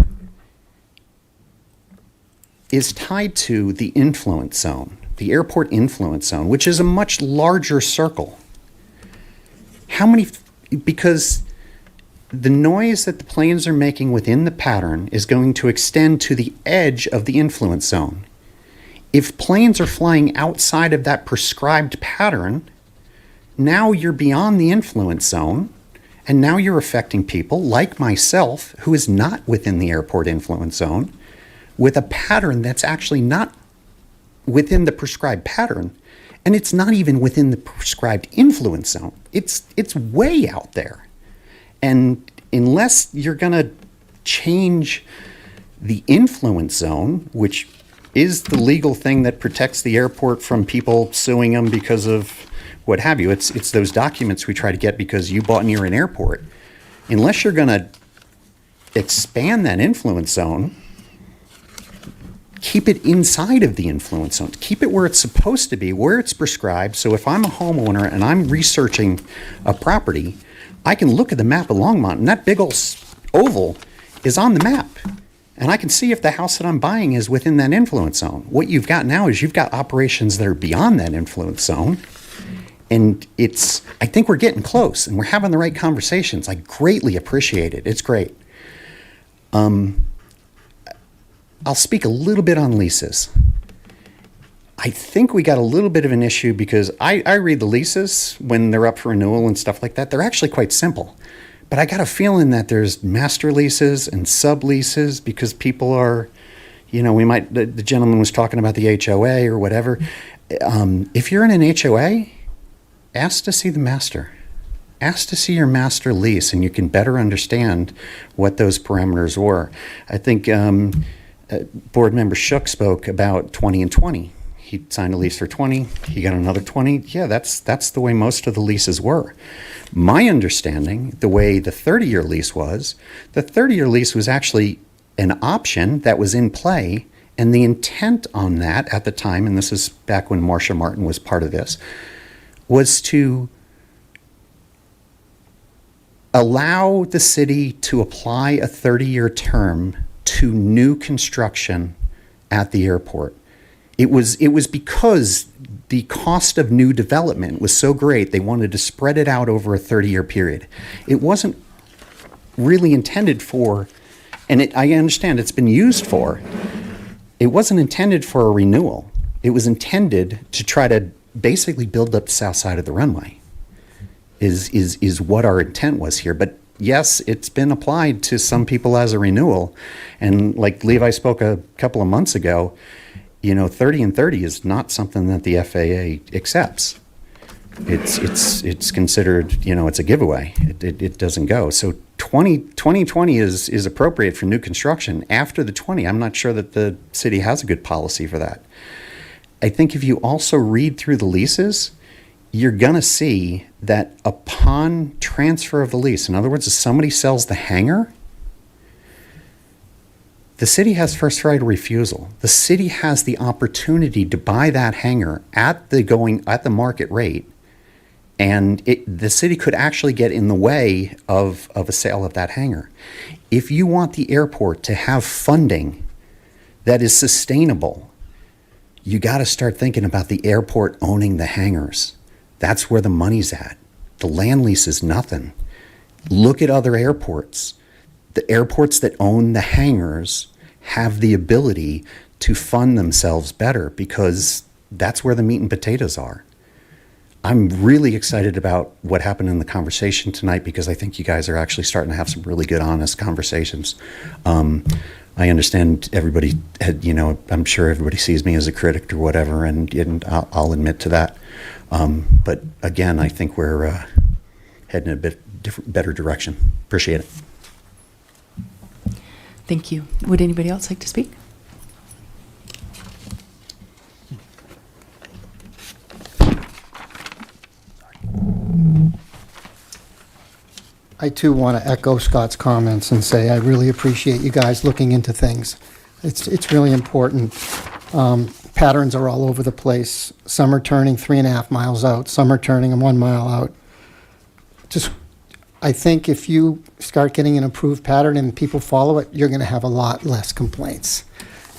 is tied to the influence zone, the airport influence zone, which is a much larger circle. Because the noise that the planes are making within the pattern is going to extend to the edge of the influence zone. If planes are flying outside of that prescribed pattern, now you're beyond the influence zone, and now you're affecting people like myself, who is not within the airport influence zone, with a pattern that's actually not within the prescribed pattern, and it's not even within the prescribed influence zone. It's way out there. And unless you're going to change the influence zone, which is the legal thing that protects the airport from people suing them because of what have you, it's those documents we try to get because you bought near an airport. Unless you're going to expand that influence zone, keep it inside of the influence zone. Keep it where it's supposed to be, where it's prescribed. So if I'm a homeowner and I'm researching a property, I can look at the map of Longmont, and that big old oval is on the map. And I can see if the house that I'm buying is within that influence zone. What you've got now is you've got operations that are beyond that influence zone. And I think we're getting close, and we're having the right conversations. I greatly appreciate it. It's great. I'll speak a little bit on leases. I think we got a little bit of an issue because I read the leases when they're up for renewal and stuff like that. They're actually quite simple. But I got a feeling that there's master leases and subleases because people are, the gentleman was talking about the HOA or whatever. If you're in an HOA, ask to see the master. Ask to see your master lease, and you can better understand what those parameters were. I think Board Member Shook spoke about 20 and 20. He signed a lease for 20. He got another 20. Yeah, that's the way most of the leases were. My understanding, the way the 30-year lease was, the 30-year lease was actually an option that was in play, and the intent on that at the time, and this is back when Marcia Martin was part of this, was to allow the city to apply a 30-year term to new construction at the airport. It was because the cost of new development was so great, they wanted to spread it out over a 30-year period. It wasn't really intended for, and I understand it's been used for, it wasn't intended for a renewal. It was intended to try to basically build up the south side of the runway, is what our intent was here. But yes, it's been applied to some people as a renewal. And like Levi spoke a couple of months ago, 30 and 30 is not something that the FAA accepts. It's considered, it's a giveaway. It doesn't go. So 2020 is appropriate for new construction. After the 20, I'm not sure that the city has a good policy for that. I think if you also read through the leases, you're going to see that upon transfer of the lease, in other words, if somebody sells the hangar, the city has first right of refusal. The city has the opportunity to buy that hangar at the market rate, and the city could actually get in the way of a sale of that hangar. If you want the airport to have funding that is sustainable, you got to start thinking about the airport owning the hangars. That's where the money's at. The land lease is nothing. Look at other airports. The airports that own the hangars have the ability to fund themselves better because that's where the meat and potatoes are. I'm really excited about what happened in the conversation tonight because I think you guys are actually starting to have some really good, honest conversations. I understand everybody had, I'm sure everybody sees me as a critic or whatever, and I'll admit to that. But again, I think we're heading in a bit better direction. Appreciate it. Thank you. Would anybody else like to speak? I too want to echo Scott's comments and say I really appreciate you guys looking into things. It's really important. Patterns are all over the place. Some are turning 3.5 miles out. Some are turning 1 mile out. I think if you start getting an improved pattern and people follow it, you're going to have a lot less complaints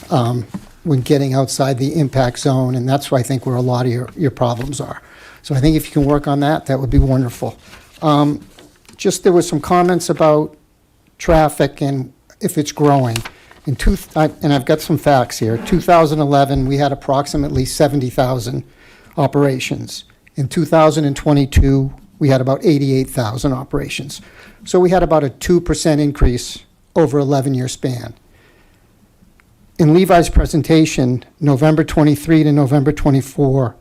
when getting outside the impact zone, and that's where I think where a lot of your problems are. So I think if you can work on that, that would be wonderful. There was some comments about traffic and if it's growing. And I've got some facts here. 2011, we had approximately 70,000 operations. In 2022, we had about 88,000 operations. So we had about a 2% increase over 11-year span. In Levi's presentation, November 23 to November 24,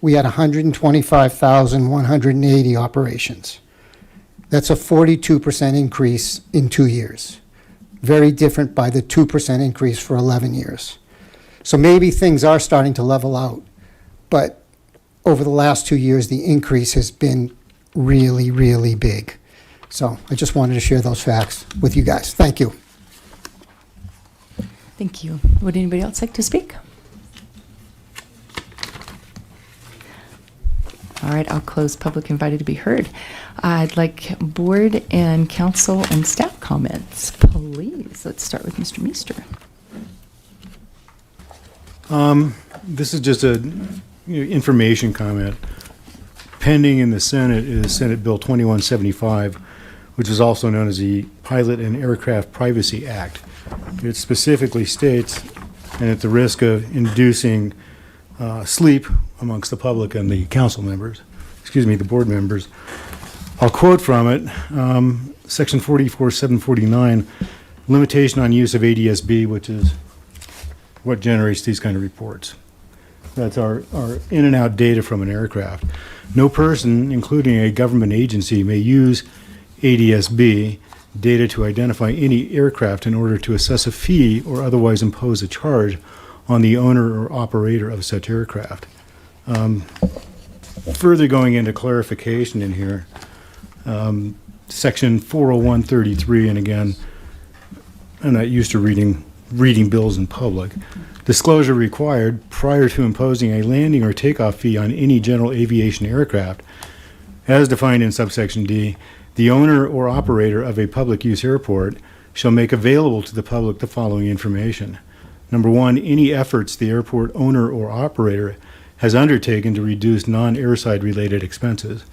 we had 125,180 operations. That's a 42% increase in 2 years. Very different by the 2% increase for 11 years. So maybe things are starting to level out, but over the last 2 years, the increase has been really, really big. So I just wanted to share those facts with you guys. Thank you. Thank you. Would anybody else like to speak? All right, I'll close public invited to be heard. I'd like board and council and staff comments, please. Let's start with Mr. Meester. This is just a information comment. Pending in the Senate is Senate Bill 2175, which is also known as the Pilot and Aircraft Privacy Act. It specifically states, and at the risk of inducing sleep amongst the public and the the board members, I'll quote from it, Section 44749, limitation on use of ADS-B, which is what generates these kind of reports. That's our in and out data from an aircraft. No person, including a government agency, may use ADS-B data to identify any aircraft in order to assess a fee or otherwise impose a charge on the owner or operator of such aircraft. Further going into clarification in here, Section 40133, and again, I'm not used to reading bills in public. Disclosure required prior to imposing a landing or takeoff fee on any general aviation aircraft, as defined in subsection D. The owner or operator of a public use airport shall make available to the public the following information. Number one, any efforts the airport owner or operator has undertaken to reduce non-airside related expenses.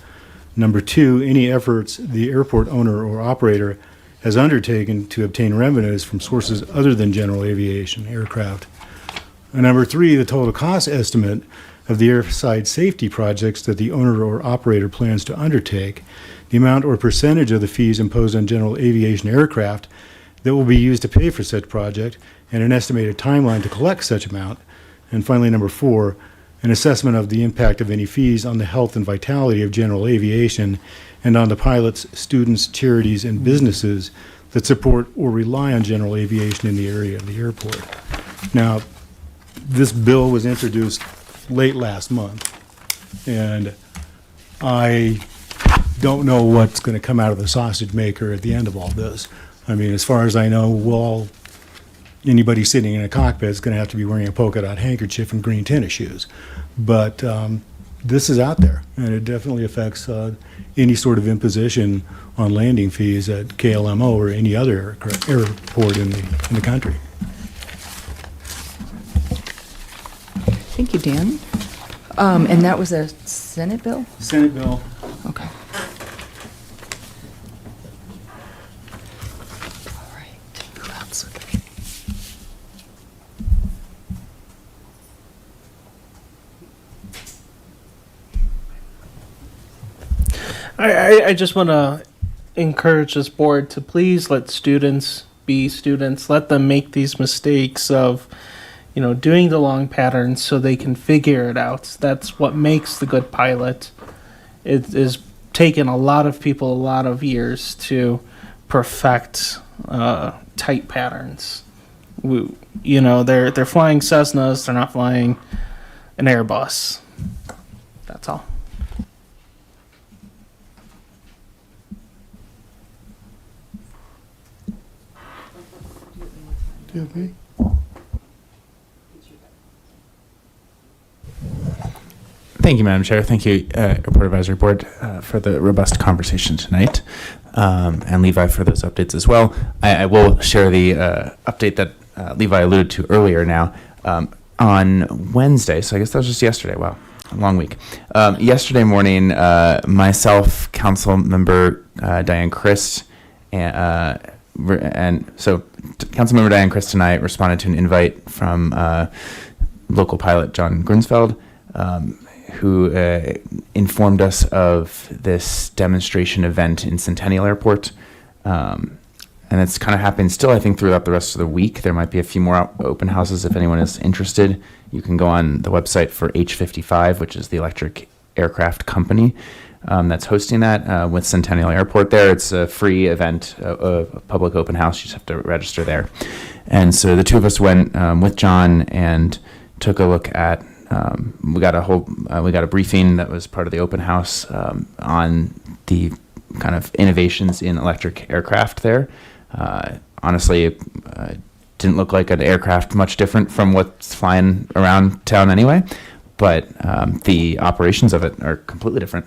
Number 2, any efforts the airport owner or operator has undertaken to obtain revenues from sources other than general aviation aircraft. And number 3, the total cost estimate of the airside safety projects that the owner or operator plans to undertake, the amount or percentage of the fees imposed on general aviation aircraft that will be used to pay for such project, and an estimated timeline to collect such amount. And finally, number 4, an assessment of the impact of any fees on the health and vitality of general aviation and on the pilots, students, charities, and businesses that support or rely on general aviation in the area of the airport. Now, this bill was introduced late last month, and I don't know what's going to come out of the sausage maker at the end of all this. I mean, as far as I know, anybody sitting in a cockpit is going to have to be wearing a polka dot handkerchief and green tennis shoes. But this is out there, and it definitely affects any sort of imposition on landing fees at KLMO or any other airport in the country. Thank you, Dan. And that was a Senate bill? Senate bill. Okay. All right. Who else? I just want to encourage this board to please let students be students. Let them make these mistakes of, doing the long patterns so they can figure it out. That's what makes the good pilot. It is taken a lot of people a lot of years to perfect tight patterns. They're flying Cessnas. They're not flying an Airbus. That's all. Do you have me? Thank you, Madam Chair. Thank you, Airport Advisory Board, for the robust conversation tonight, and Levi for those updates as well. I will share the update that Levi alluded to earlier now. On Wednesday, so I guess that was just yesterday. Wow, a long week. Yesterday morning, myself, Council Member Diane Christ, and so Councilmember Diane Christ and I responded to an invite from local pilot John Grunsfeld, who informed us of this demonstration event in Centennial Airport. And it's kind of happening still, I think, throughout the rest of the week. There might be a few more open houses if anyone is interested. You can go on the website for H55, which is the electric aircraft company that's hosting that with Centennial Airport there. It's a free event, a public open house. You just have to register there. And so the two of us went with John and took a look at, we got a briefing that was part of the open house on the kind of innovations in electric aircraft there. Honestly, it didn't look like an aircraft much different from what's flying around town anyway, but the operations of it are completely different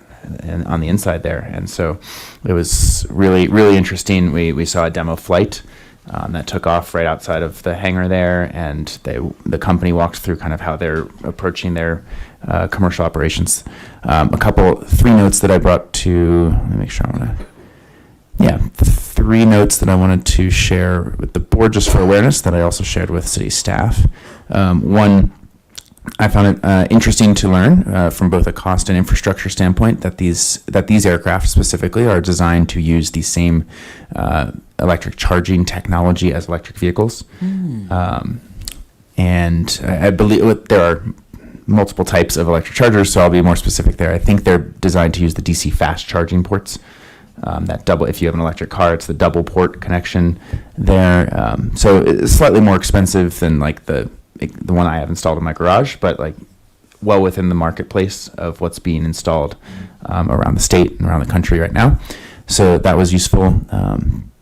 on the inside there. And so it was really, really interesting. We saw a demo flight that took off right outside of the hangar there, and the company walked through kind of how they're approaching their commercial operations. Three notes that I brought to, let me make sure three notes that I wanted to share with the board just for awareness that I also shared with city staff. One, I found it interesting to learn from both a cost and infrastructure standpoint that these aircraft specifically are designed to use the same electric charging technology as electric vehicles. And I believe there are multiple types of electric chargers, so I'll be more specific there. I think they're designed to use the DC fast charging ports. If you have an electric car, it's the double port connection there. So it's slightly more expensive than like the one I have installed in my garage, but like well within the marketplace of what's being installed around the state and around the country right now. So that was useful.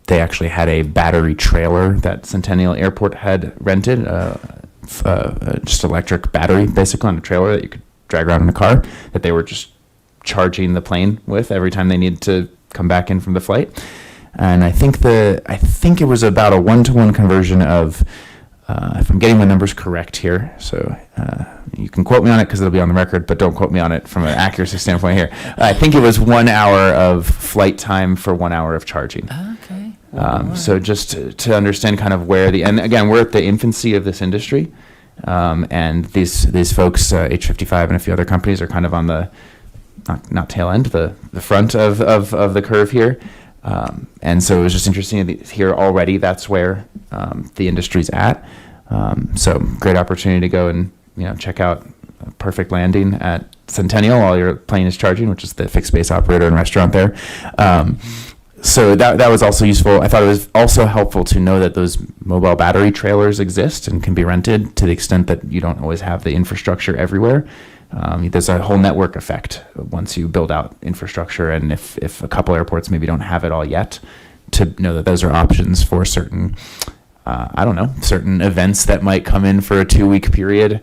They actually had a battery trailer that Centennial Airport had rented, just electric battery basically on a trailer that you could drag around in a car that they were just charging the plane with every time they needed to come back in from the flight. And I think it was about a 1-to-1 conversion of if I'm getting my numbers correct here, so you can quote me on it because it'll be on the record, but don't quote me on it from an accuracy standpoint here. I think it was 1 hour of flight time for 1 hour of charging. Okay. So just to understand kind of where and again, we're at the infancy of this industry, and these folks, H55 and a few other companies, are kind of on the not tail end, the front of the curve here. And so it was just interesting to hear already that's where the industry's at. So great opportunity to go and check out a perfect landing at Centennial while your plane is charging, which is the fixed base operator and restaurant there. So that was also useful. I thought it was also helpful to know that those mobile battery trailers exist and can be rented to the extent that you don't always have the infrastructure everywhere. There's a whole network effect once you build out infrastructure, and if a couple airports maybe don't have it all yet, to know that those are options for certain, certain events that might come in for a 2-week period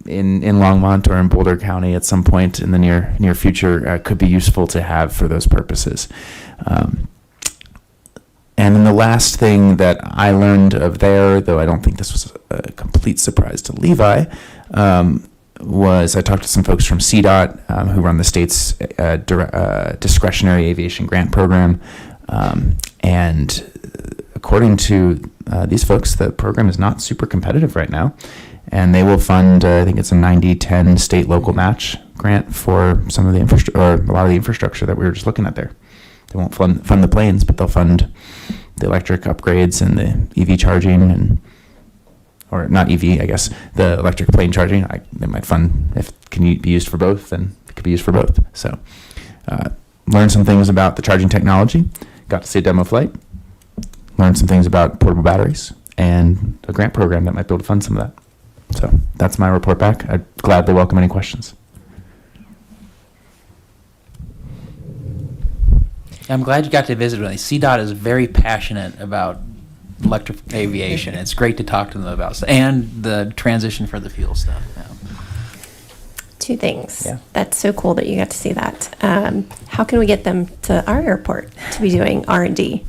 in Longmont or in Boulder County at some point in the near future could be useful to have for those purposes. And then the last thing that I learned of there, though I don't think this was a complete surprise to Levi, was I talked to some folks from CDOT who run the state's discretionary aviation grant program. And according to these folks, the program is not super competitive right now. And they will fund, I think it's a 90-10 state-local match grant for some of the or a lot of the infrastructure that we were just looking at there. They won't fund the planes, but they'll fund the electric upgrades and the EV charging or not EV, I guess, the electric plane charging. They might fund, if it can be used for both, then it could be used for both. So learned some things about the charging technology, got to see a demo flight, learned some things about portable batteries, and a grant program that might be able to fund some of that. So that's my report back. I'd gladly welcome any questions. I'm glad you got to visit with me. CDOT is very passionate about electric aviation. It's great to talk to them about and the transition for the fuel stuff. Yeah. 2 things. Yeah. That's so cool that you got to see that. How can we get them to our airport to be doing R&D?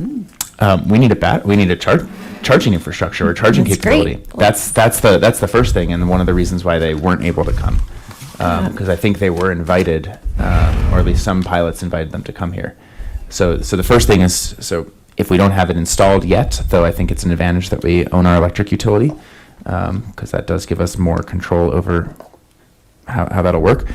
We need a charging infrastructure or charging That's capability. great. That's the first thing, and one of the reasons why they weren't able to come, because I think they were invited, or at least some pilots invited them to come here. So the first thing is, so if we don't have it installed yet, though I think it's an advantage that we own our electric utility, because that does give us more control over how that'll work.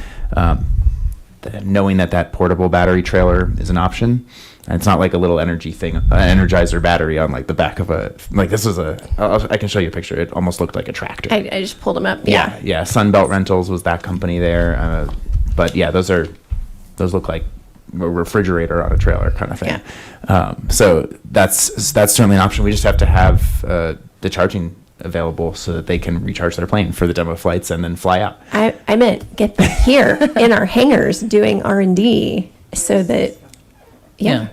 Knowing that portable battery trailer is an option. And it's not like a little energy thing, Energizer battery on like the back of this was I can show you a picture. It almost looked like a tractor. I just pulled them up. Yeah. Yeah. Sunbelt Rentals was that company there. But yeah, those look like a refrigerator on a trailer kind of thing. Yeah. So that's certainly an option. We just have to have the charging available so that they can recharge their plane for the demo flights and then fly out. I meant get them here in our hangars doing R&D so that, yeah.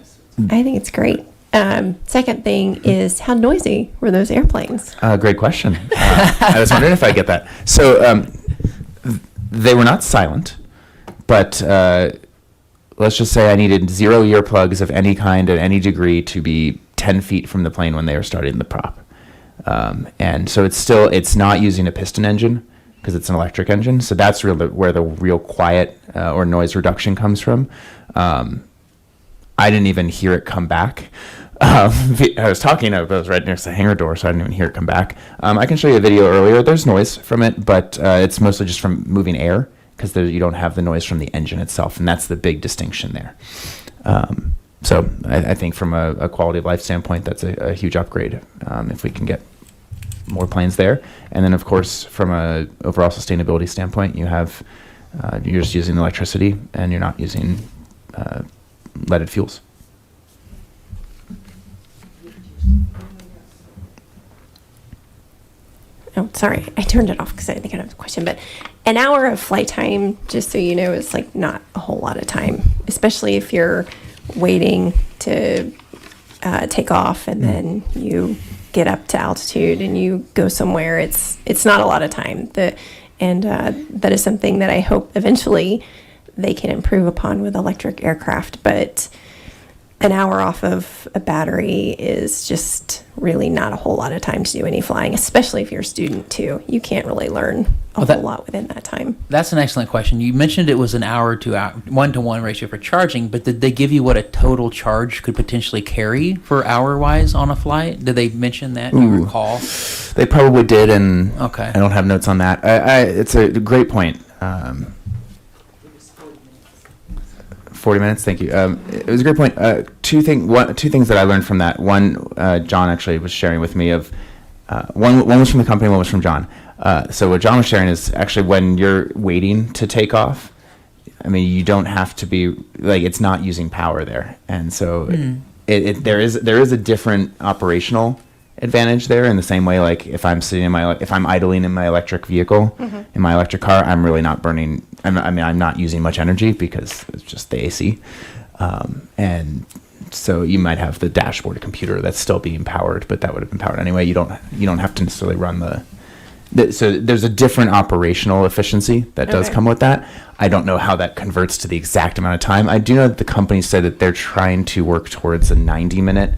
I think it's great. Second thing is, how noisy were those airplanes? Great question. I was wondering if I get that. So they were not silent, but let's just say I needed 0 earplugs of any kind at any degree to be 10 feet from the plane when they were starting the prop. And so it's not using a piston engine because it's an electric engine. So that's where the real quiet or noise reduction comes from. I didn't even hear it come back. I was right next to the hangar door, so I didn't even hear it come back. I can show you a video earlier. There's noise from it, but it's mostly just from moving air because you don't have the noise from the engine itself, and that's the big distinction there. So I think from a quality of life standpoint, that's a huge upgrade if we can get more planes there. And then, of course, from a overall sustainability standpoint, you're just using electricity and you're not using leaded fuels. Oh, sorry. I turned it off because I think I have a question. But an hour of flight time, just so you know, is like not a whole lot of time, especially if you're waiting to take off and then you get up to altitude and you go somewhere. It's not a lot of time. That is something that I hope eventually they can improve upon with electric aircraft. But an hour off of a battery is just really not a whole lot of time to do any flying, especially if you're a student too. You can't really learn a whole lot within that time. That's an excellent question. You mentioned it was an hour to hour, 1-to-1 ratio for charging, but did they give you what a total charge could potentially carry for hour-wise on a flight? Did they mention that? Do you recall? They probably did, and Okay. I don't have notes on that. It's a great point. 40 minutes, thank you. It was a great point. Two things that I learned from that. One, John actually was sharing with me of, one was from the company, one was from John. So what John was sharing is actually when you're waiting to take off, I mean, you don't have to be, like, it's not using power there. And so there is a different operational advantage there, in the same way, like if I'm idling in my electric vehicle, in my electric car, I'm really not burning, I'm not using much energy because it's just the AC. And so you might have the dashboard computer that's still being powered, but that would have been powered anyway. You don't have to necessarily run so there's a different operational efficiency that does come with that. I don't know how that converts to the exact amount of time. I do know that the company said that they're trying to work towards a 90-minute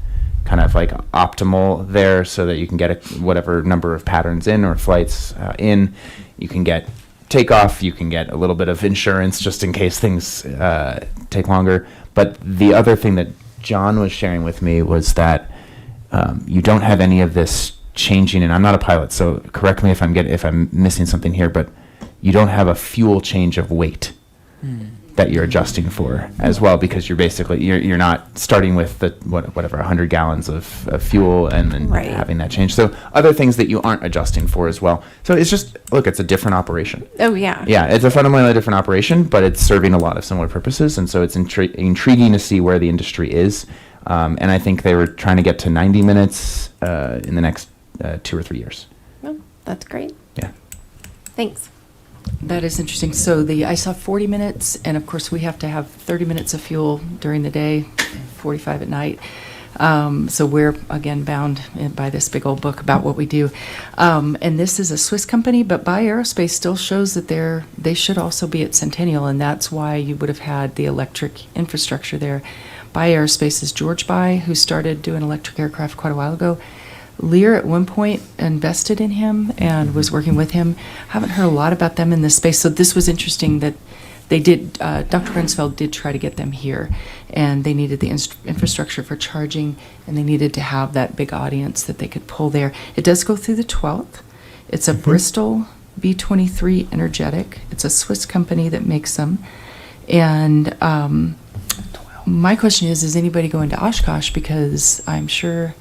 kind of like optimal there, so that you can get whatever number of patterns in or flights in. You can get takeoff, you can get a little bit of insurance just in case things take longer. But the other thing that John was sharing with me was that you don't have any of this changing, and I'm not a pilot, so correct me if I'm missing something here, but you don't have a fuel change of weight that you're adjusting for as well, because you're basically you're not starting with the whatever 100 gallons of fuel and then having that change. So other things that you aren't adjusting for as well. So it's just, look, it's a different operation. Oh yeah. Yeah, it's a fundamentally different operation, but it's serving a lot of similar purposes, and so it's intriguing to see where the industry is. And I think they were trying to get to 90 minutes in the next 2 or 3 years. Oh, that's great. Yeah. Thanks. That is interesting. So I saw 40 minutes, and of course we have to have 30 minutes of fuel during the day, 45 at night. So we're, again, bound by this big old book about what we do. And this is a Swiss company, but Buy Aerospace still shows that they should also be at Centennial, and that's why you would have had the electric infrastructure there. Buy Aerospace is George Buy, who started doing electric aircraft quite a while ago. Lear at one point invested in him and was working with him. Haven't heard a lot about them in this space, so this was interesting that they did. Dr. Rensfeld did try to get them here, and they needed the infrastructure for charging, and they needed to have that big audience that they could pull there. It does go through the 12th. It's a Bristol B-23 energetic. It's a Swiss company that makes them, and my question is anybody going to Oshkosh? Because I'm sure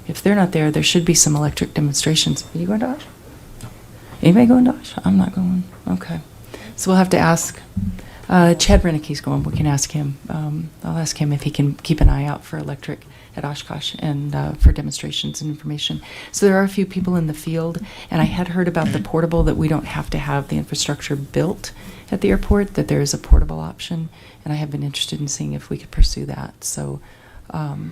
if they're not there, there should be some electric demonstrations. Are you going to Osh? Anybody going to Osh? I'm not going. Okay. So we'll have to ask. Chad Renicke's going. We can ask him. I'll ask him if he can keep an eye out for electric at Oshkosh and for demonstrations and information. So there are a few people in the field, and I had heard about the portable, that we don't have to have the infrastructure built at the airport, that there is a portable option, and I have been interested in seeing if we could pursue that. So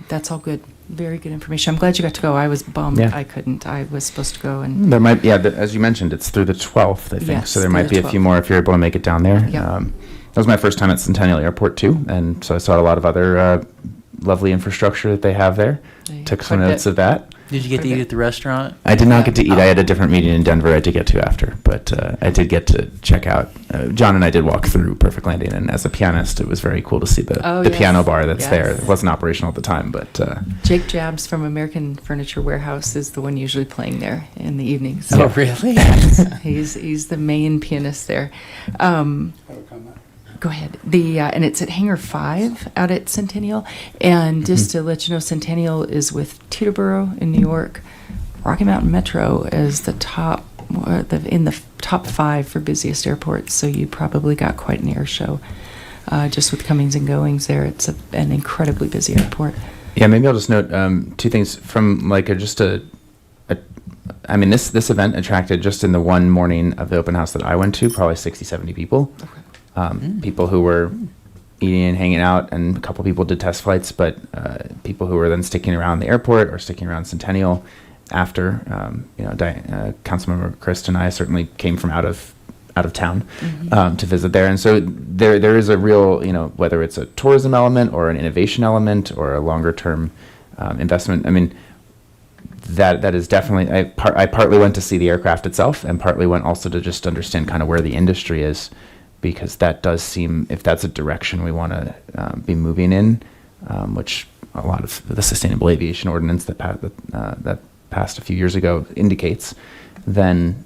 that's all good. Very good information. I'm glad you got to go. I was bummed I couldn't. I was supposed to go. And There might, as you mentioned, it's through the 12th, I think. Yes, So there through might the be a few 12th. more if you're able to make it down there. Yep. That was my first time at Centennial Airport too, and so I saw a lot of other lovely infrastructure that they have there. They Took some quite a notes bit. of that. Did you get to eat at the restaurant? I did not get to eat. I had a different meeting in Denver I had to get to after, but I did get to check out. John and I did walk through Perfect Landing, and as a pianist, it was very cool to see the yes. piano bar that's there. Yes. It wasn't operational at the time, but Jake Jabs from American Furniture Warehouse is the one usually playing there in the evenings. Oh, really? He's the main pianist there. Go ahead. And it's at Hangar 5 out at Centennial. And just to let you know, Centennial is with Teterboro in New York, Rocky Mountain Metro as the top in the top 5 for busiest airports. So you probably got quite an air show just with comings and goings there. It's an incredibly busy airport. yeah, maybe I'll just note two things from like I mean, this event attracted, just in the one morning of the open house that I went to, probably 60, 70 people. People who were eating and hanging out, and a couple people did test flights, but people who were then sticking around the airport or sticking around Centennial after. Councilmember Christ and I certainly came from out of out of town to visit there. And so there is a real, whether it's a tourism element or an innovation element or a longer term investment. I mean, that is definitely, I partly went to see the aircraft itself and partly went also to just understand kind of where the industry is, because that does seem, if that's a direction we want to be moving in, which a lot of the Sustainable Aviation Ordinance that passed a few years ago indicates, then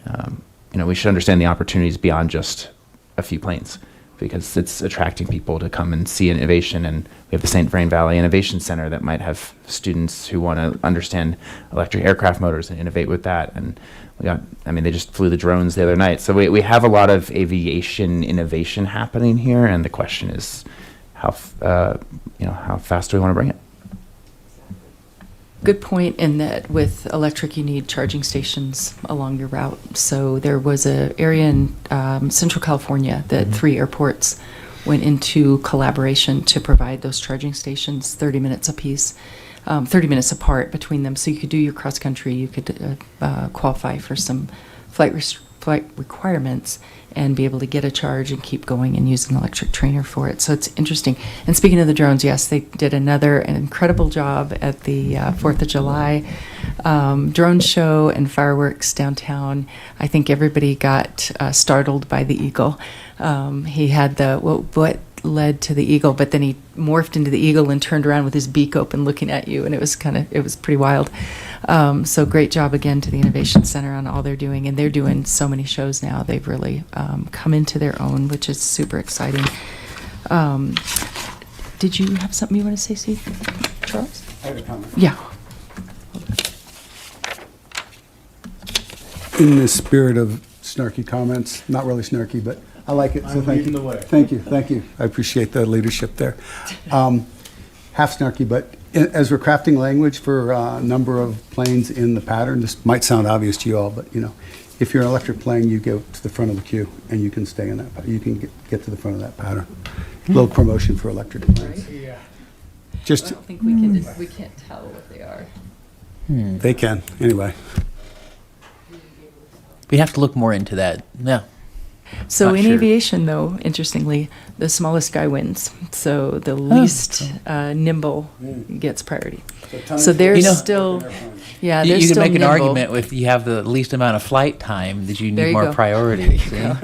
we should understand the opportunities beyond just a few planes, because it's attracting people to come and see innovation. And we have the St. Vrain Valley Innovation Center that might have students who want to understand electric aircraft motors and innovate with that. And they just flew the drones the other night. So we have a lot of aviation innovation happening here, and the question is how fast do we want to bring it? Good point in that with electric, you need charging stations along your route. So there was an area in Central California that 3 airports went into collaboration to provide those charging stations 30 minutes apiece, 30 minutes apart between them. So you could do your cross country, you could qualify for some flight requirements and be able to get a charge and keep going and use an electric trainer for it. So it's interesting. And speaking of the drones, yes, they did an incredible job at the 4th of July drone show and fireworks downtown. I think everybody got startled by the eagle. He had what led to the eagle, but then he morphed into the eagle and turned around with his beak open looking at you, and it was pretty wild. So great job again to the Innovation Center on all they're doing, and they're doing so many shows now. They've really come into their own, which is super exciting. Did you have something you want to say, Steve? Charles? I have a comment. Yeah. In the spirit of snarky comments, not really snarky, but I like it, so thank you. Thank you. I appreciate the leadership there. Half snarky, but as we're crafting language for a number of planes in the pattern, this might sound obvious to you all, but if you're an electric plane, you go to the front of the queue and you can stay in that. You can get to the front of that pattern. A little promotion for electric planes. Yeah. Just I don't think we can't tell what they are. they can anyway. We have to look more into that. Yeah. So Not in sure. aviation, though, interestingly, the smallest guy wins. So the least nimble gets priority. So they're still, yeah, they're You can still make an nimble. argument with you have the least amount of flight time that you There need you more go. priority. See? And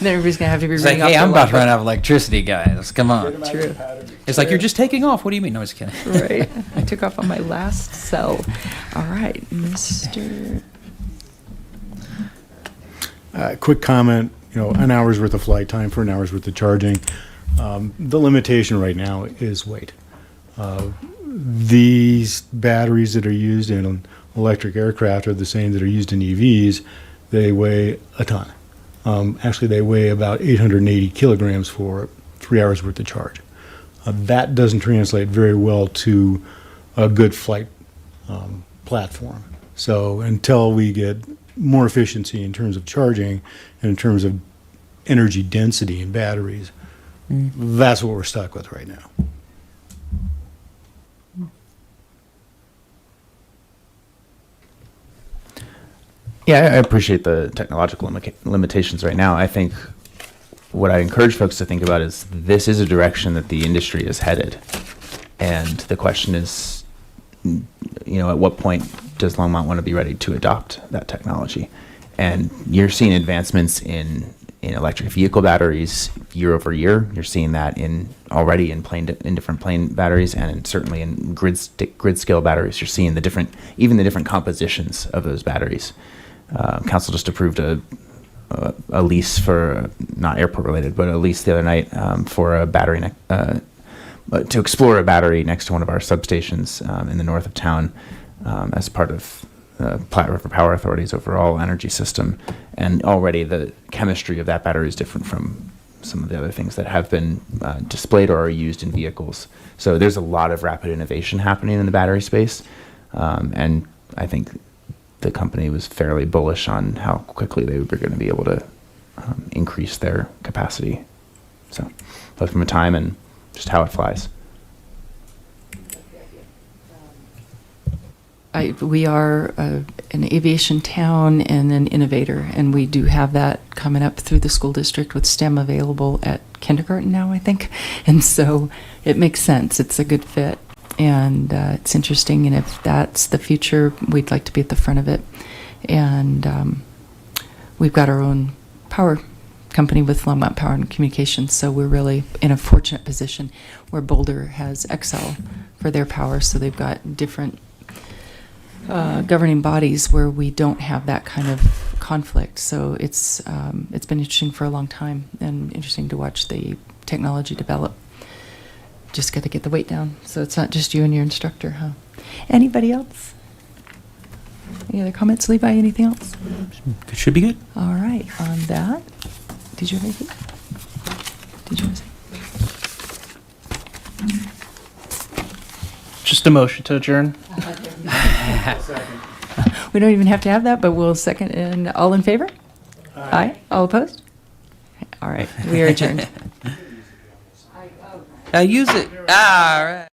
then everybody's gonna have to be It's like, running off hey, their I'm about to logbook. run out of electricity, guys. Come on. True. It's like you're just taking off. What do you mean? No, I was kidding. Right. I took off on my last cell. All right, Mr. Quick comment, an hour's worth of flight time for an hour's worth of charging. The limitation right now is weight. These batteries that are used in electric aircraft are the same that are used in EVs. They weigh a ton. Actually, they weigh about 880 kilograms for 3 hours worth of charge. That doesn't translate very well to a good flight platform. So until we get more efficiency in terms of charging and in terms of energy density in batteries, that's what we're stuck with right now. Yeah, I appreciate the technological limitations right now. I think what I encourage folks to think about is this is a direction that the industry is headed. And the question is, at what point does Longmont want to be ready to adopt that technology? And you're seeing advancements in electric vehicle batteries year over year. You're seeing that already in different plane batteries, and certainly in grid scale batteries. You're seeing the different compositions of those batteries. Council just approved a lease for, not airport related, but a lease the other night for a battery to explore a battery next to one of our substations in the north of town as part of Platte River Power Authority's overall energy system. And already the chemistry of that battery is different from some of the other things that have been displayed or are used in vehicles. So there's a lot of rapid innovation happening in the battery space. And I think the company was fairly bullish on how quickly they were going to be able to increase their capacity. So both from a time and just how it flies. we are an aviation town and an innovator, and we do have that coming up through the school district with STEM available at kindergarten now, I think. And so it makes sense. It's a good fit, and it's interesting. And if that's the future, we'd like to be at the front of it. And we've got our own power company with Longmont Power and Communications, so we're really in a fortunate position where Boulder has Excel for their power, so they've got different governing bodies where we don't have that kind of conflict. So it's been interesting for a long time, and interesting to watch the technology develop. Just got to get the weight down, so it's not just you and your instructor, huh? Anybody else? Any other comments, Levi? Anything else? It should be good. All right. On that, did you have anything? Did you want to say? Just a motion to adjourn. We don't even have to have that, but we'll second. And all in favor? Aye. All opposed? All right. We are adjourned. Use it. All right.